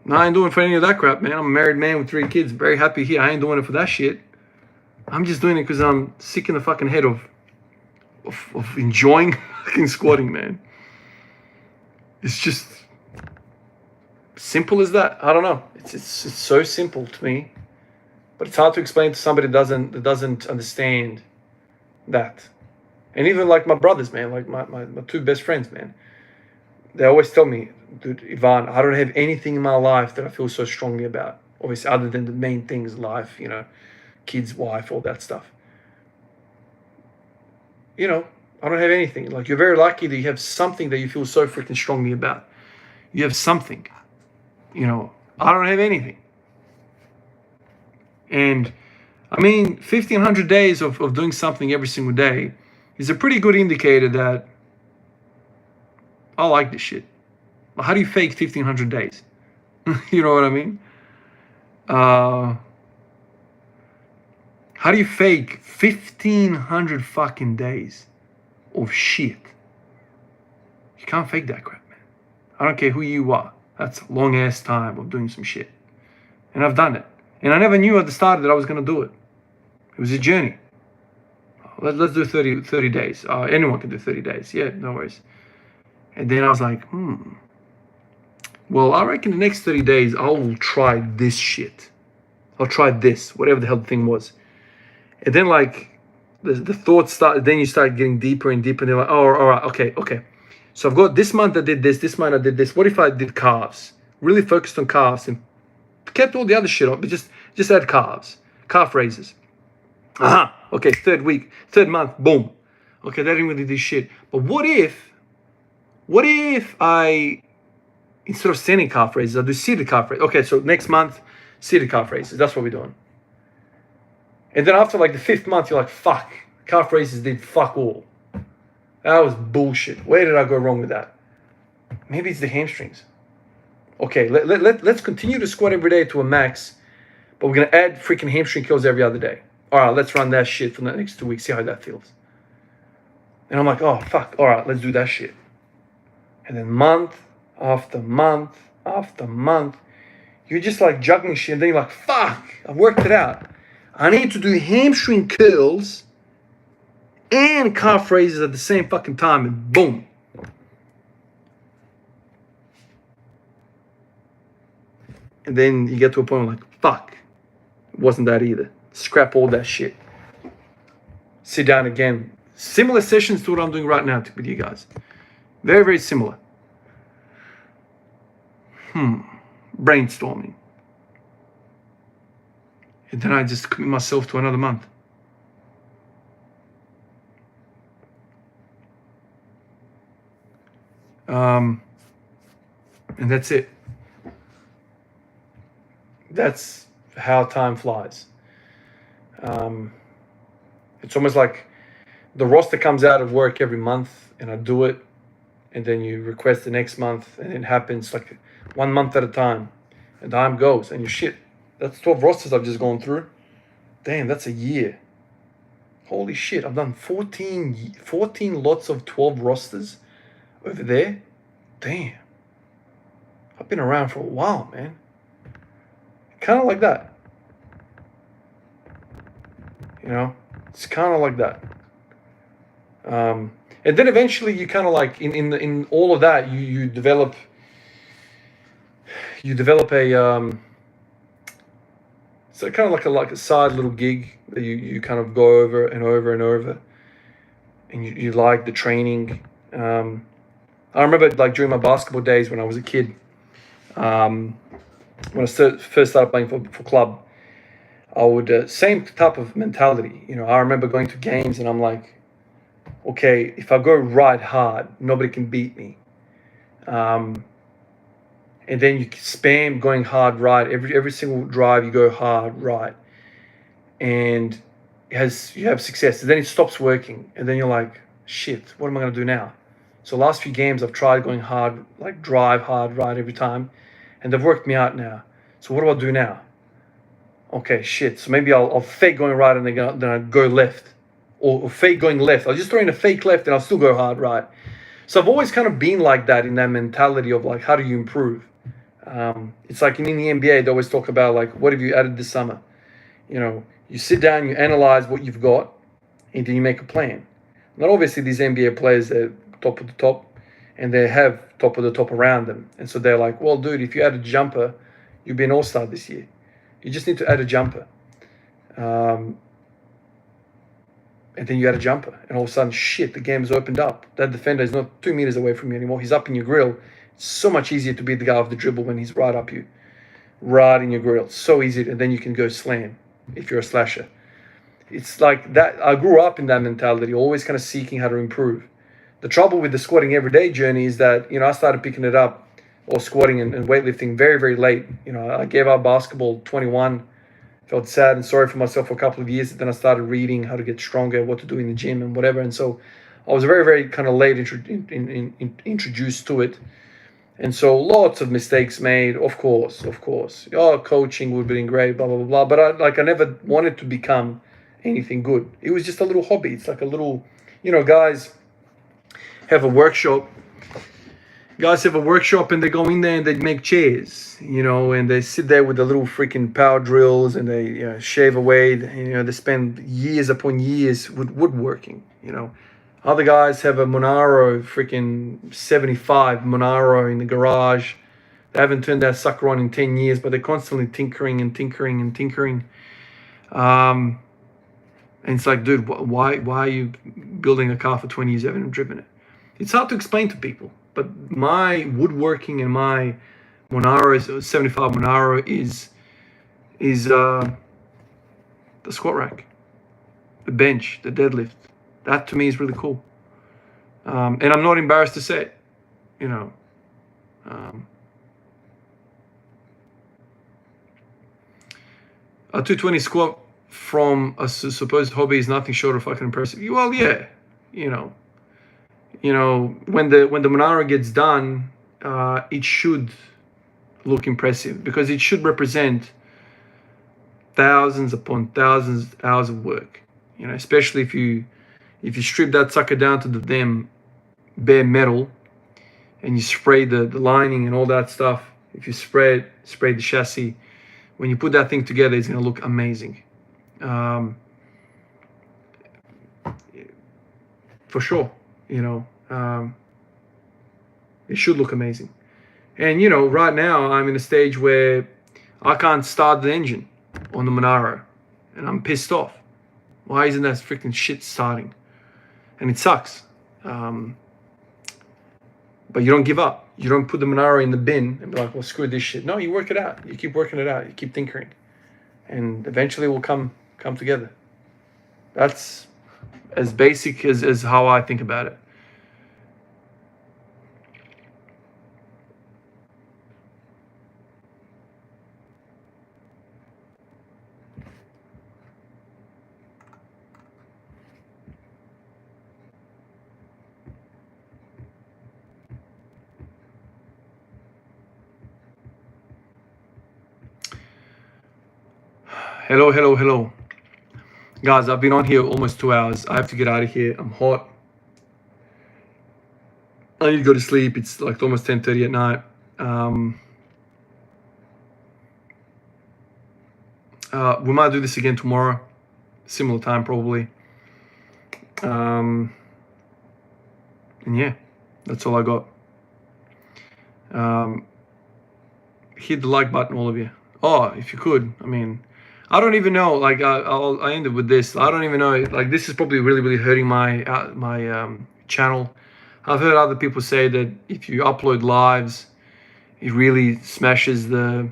No, I ain't doing it for any of that crap, man. I'm a married man with 3 kids, very happy here. I ain't doing it for that shit. I'm just doing it because I'm sick in the fucking head of enjoying fucking squatting, man. It's just simple as that. I don't know. It's so simple to me, but it's hard to explain to somebody that doesn't understand that. And even like my brothers, man, like my 2 best friends, man, they always tell me, dude, Ivan, I don't have anything in my life that I feel so strongly about. Obviously, other than the main things, life, you know, kids, wife, all that stuff. You know, I don't have anything. Like, you're very lucky that you have something that you feel so freaking strongly about. You have something. You know, I don't have anything. And I mean, 1,500 days of doing something every single day is a pretty good indicator that I like this shit. But how do you fake 1,500 days? You know what I mean? How do you fake 1,500 fucking days of shit? You can't fake that crap, man. I don't care who you are. That's a long ass time of doing some shit. And I've done it. And I never knew at the start that I was going to do it. It was a journey. Let's do 30 days. Anyone can do 30 days. Yeah, no worries. And then I was like, well, I reckon the next 30 days, I will try this shit. I'll try this, whatever the hell the thing was. And then, like, the thoughts start, then you start getting deeper and deeper. And they're like, oh, all right, okay. So I've got this month I did this month I did this. What if I did calves? Really focused on calves and kept all the other shit off, but just add calves, calf raises. Okay, third month, boom. Okay, that didn't really do shit. But what if I, instead of standing calf raises, I do seated calf raises? Okay, so next month, seated calf raises. That's what we're doing. And then after like the 5th month, you're like, fuck, calf raises did fuck all. That was bullshit. Where did I go wrong with that? Maybe it's the hamstrings. Okay, let's continue to squat every day to a max, but we're going to add freaking hamstring curls every other day. All right, let's run that shit for the next 2 weeks, see how that feels. And I'm like, oh, fuck, all right, let's do that shit. And then month after month after month, you're just like juggling shit, and then you're like, fuck, I've worked it out. I need to do hamstring curls and calf raises at the same fucking time, and boom. And then you get to a point where like, fuck, it wasn't that either. Scrap all that shit. Sit down again. Similar sessions to what I'm doing right now with you guys. Very, very similar. Brainstorming. And then I just commit myself to another month. And that's it. That's how time flies. It's almost like the roster comes out of work every month and I do it, and then you request the next month, and it happens like 1 month at a time, and time goes, and you shit. That's 12 rosters I've just gone through. Damn, that's a year. Holy shit, I've done 14 lots of 12 rosters over there. Damn. I've been around for a while, man. Kind of like that. You know, it's kind of like that. And then eventually you kind of like, in all of that, you develop a, so kind of like a side little gig that you kind of go over and over and over, and you like the training. I remember like during my basketball days when I was a kid, when I first started playing for club, I would, same type of mentality. You know, I remember going to games and I'm like, okay, if I go right hard, nobody can beat me. And then you spam going hard right. Every single drive you go hard right. And you have success. And then it stops working. And then you're like, shit, what am I going to do now? So last few games I've tried going hard, like drive hard right every time. And they've worked me out now. So what do I do now? Okay, shit. So maybe I'll fake going right and then I go left. Or fake going left. I'll just throw in a fake left and I'll still go hard right. So I've always kind of been like that, in that mentality of like, how do you improve? It's like in the NBA, they always talk about like, what have you added this summer? You know, you sit down, you analyze what you've got, and then you make a plan. Not obviously these NBA players, they're top of the top, and they have top of the top around them. And so they're like, well, dude, if you add a jumper, you'll be an all-star this year. You just need to add a jumper. And then you add a jumper, and all of a sudden, shit, the game's opened up. That defender is not 2 meters away from you anymore. He's up in your grill. It's so much easier to beat the guy off the dribble when he's right up you, right in your grill. So easy, and then you can go slam if you're a slasher. It's like that. I grew up in that mentality, always kind of seeking how to improve. The trouble with the squatting everyday journey is that, you know, I started picking it up, or squatting and weightlifting very, very late. You know, I gave up basketball 21. Felt sad and sorry for myself for a couple of years. Then I started reading how to get stronger, what to do in the gym and whatever. And so I was very, very kind of late introduced to it. And so lots of mistakes made, of course. Oh, coaching would have been great, blah, blah, blah, blah. But I never wanted to become anything good. It was just a little hobby. It's like a little, you know, guys have a workshop. Guys have a workshop and they go in there and they make chairs, you know, and they sit there with the little freaking power drills and they, you know, shave away, you know, they spend years upon years with woodworking, you know. Other guys have a Monaro, freaking 75 Monaro in the garage. They haven't turned that sucker on in 10 years, but they're constantly tinkering. And it's like, dude, why are you building a car for 20 years? You haven't driven it. It's hard to explain to people. But my woodworking and my Monaro, 75 Monaro, is the squat rack, the bench, the deadlift. That to me is really cool. And I'm not embarrassed to say it, you know. A 220 squat from a supposed hobby is nothing short of fucking impressive. Well, yeah, you know. You know, when the Monaro gets done, it should look impressive because it should represent thousands upon thousands of hours of work. You know, especially if you strip that sucker down to the damn bare metal and you spray the lining and all that stuff. If you spray the chassis, when you put that thing together, it's gonna look amazing. For sure, you know. It should look amazing. And, you know, right now I'm in a stage where I can't start the engine on the Monaro and I'm pissed off. Why isn't that freaking shit starting? And it sucks. But you don't give up. You don't put the Monaro in the bin and be like, well, screw this shit. No, you work it out. You keep working it out. You keep tinkering. And eventually it will come together. That's as basic as how I think about it. Hello. Guys, I've been on here almost 2 hours. I have to get out of here. I'm hot. I need to go to sleep. It's like almost 10:30 at night. We might do this again tomorrow. Similar time, probably. And yeah, that's all I got. Hit the like button, all of you. Oh, if you could. I mean, I don't even know. Like, I ended with this. I don't even know. Like, this is probably really, really hurting my channel. I've heard other people say that if you upload lives, it really smashes the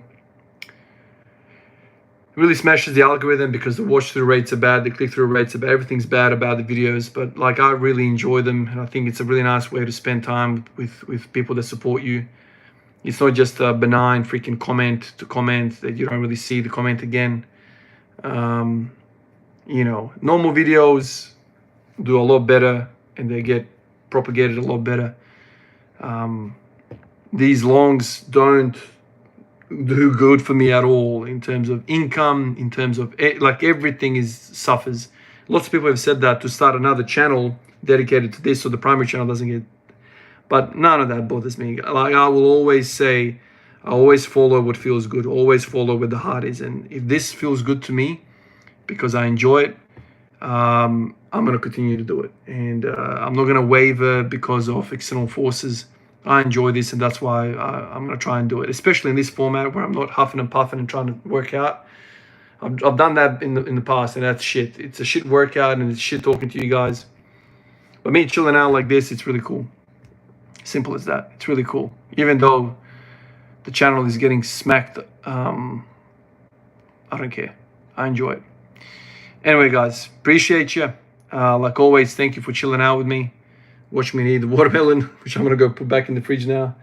algorithm because the watch through rates are bad, the click through rates are bad, everything's bad about the videos. But like, I really enjoy them, and I think it's a really nice way to spend time with people that support you. It's not just a benign freaking comment that you don't really see the comment again. You know, normal videos do a lot better and they get propagated a lot better. These longs don't do good for me at all in terms of income, in terms of like everything suffers. Lots of people have said that to start another channel dedicated to this so the primary channel doesn't get, but none of that bothers me. Like, I will always say I always follow what feels good, always follow where the heart is. And if this feels good to me because I enjoy it, I'm going to continue to do it. And I'm not going to waver because of external forces. I enjoy this, and that's why I'm going to try and do it, especially in this format where I'm not huffing and puffing and trying to work out. I've done that in the past, and that's shit. It's a shit workout, and it's shit talking to you guys. But me chilling out like this, it's really cool. Simple as that. It's really cool. Even though the channel is getting smacked, I don't care. I enjoy it. Anyway, guys, appreciate you. Like always, thank you for chilling out with me. Watch me eat the watermelon, which I'm going to go put back in the fridge now.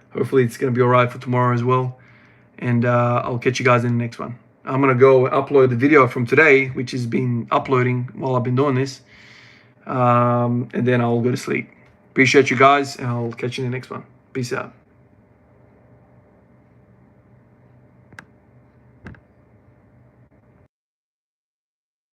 Hopefully it's going to be all right for tomorrow as well. And I'll catch you guys in the next one. I'm going to go upload the video from today, which has been uploading while I've been doing this. And then I'll go to sleep. Appreciate you guys, and I'll catch you in the next one. Peace out.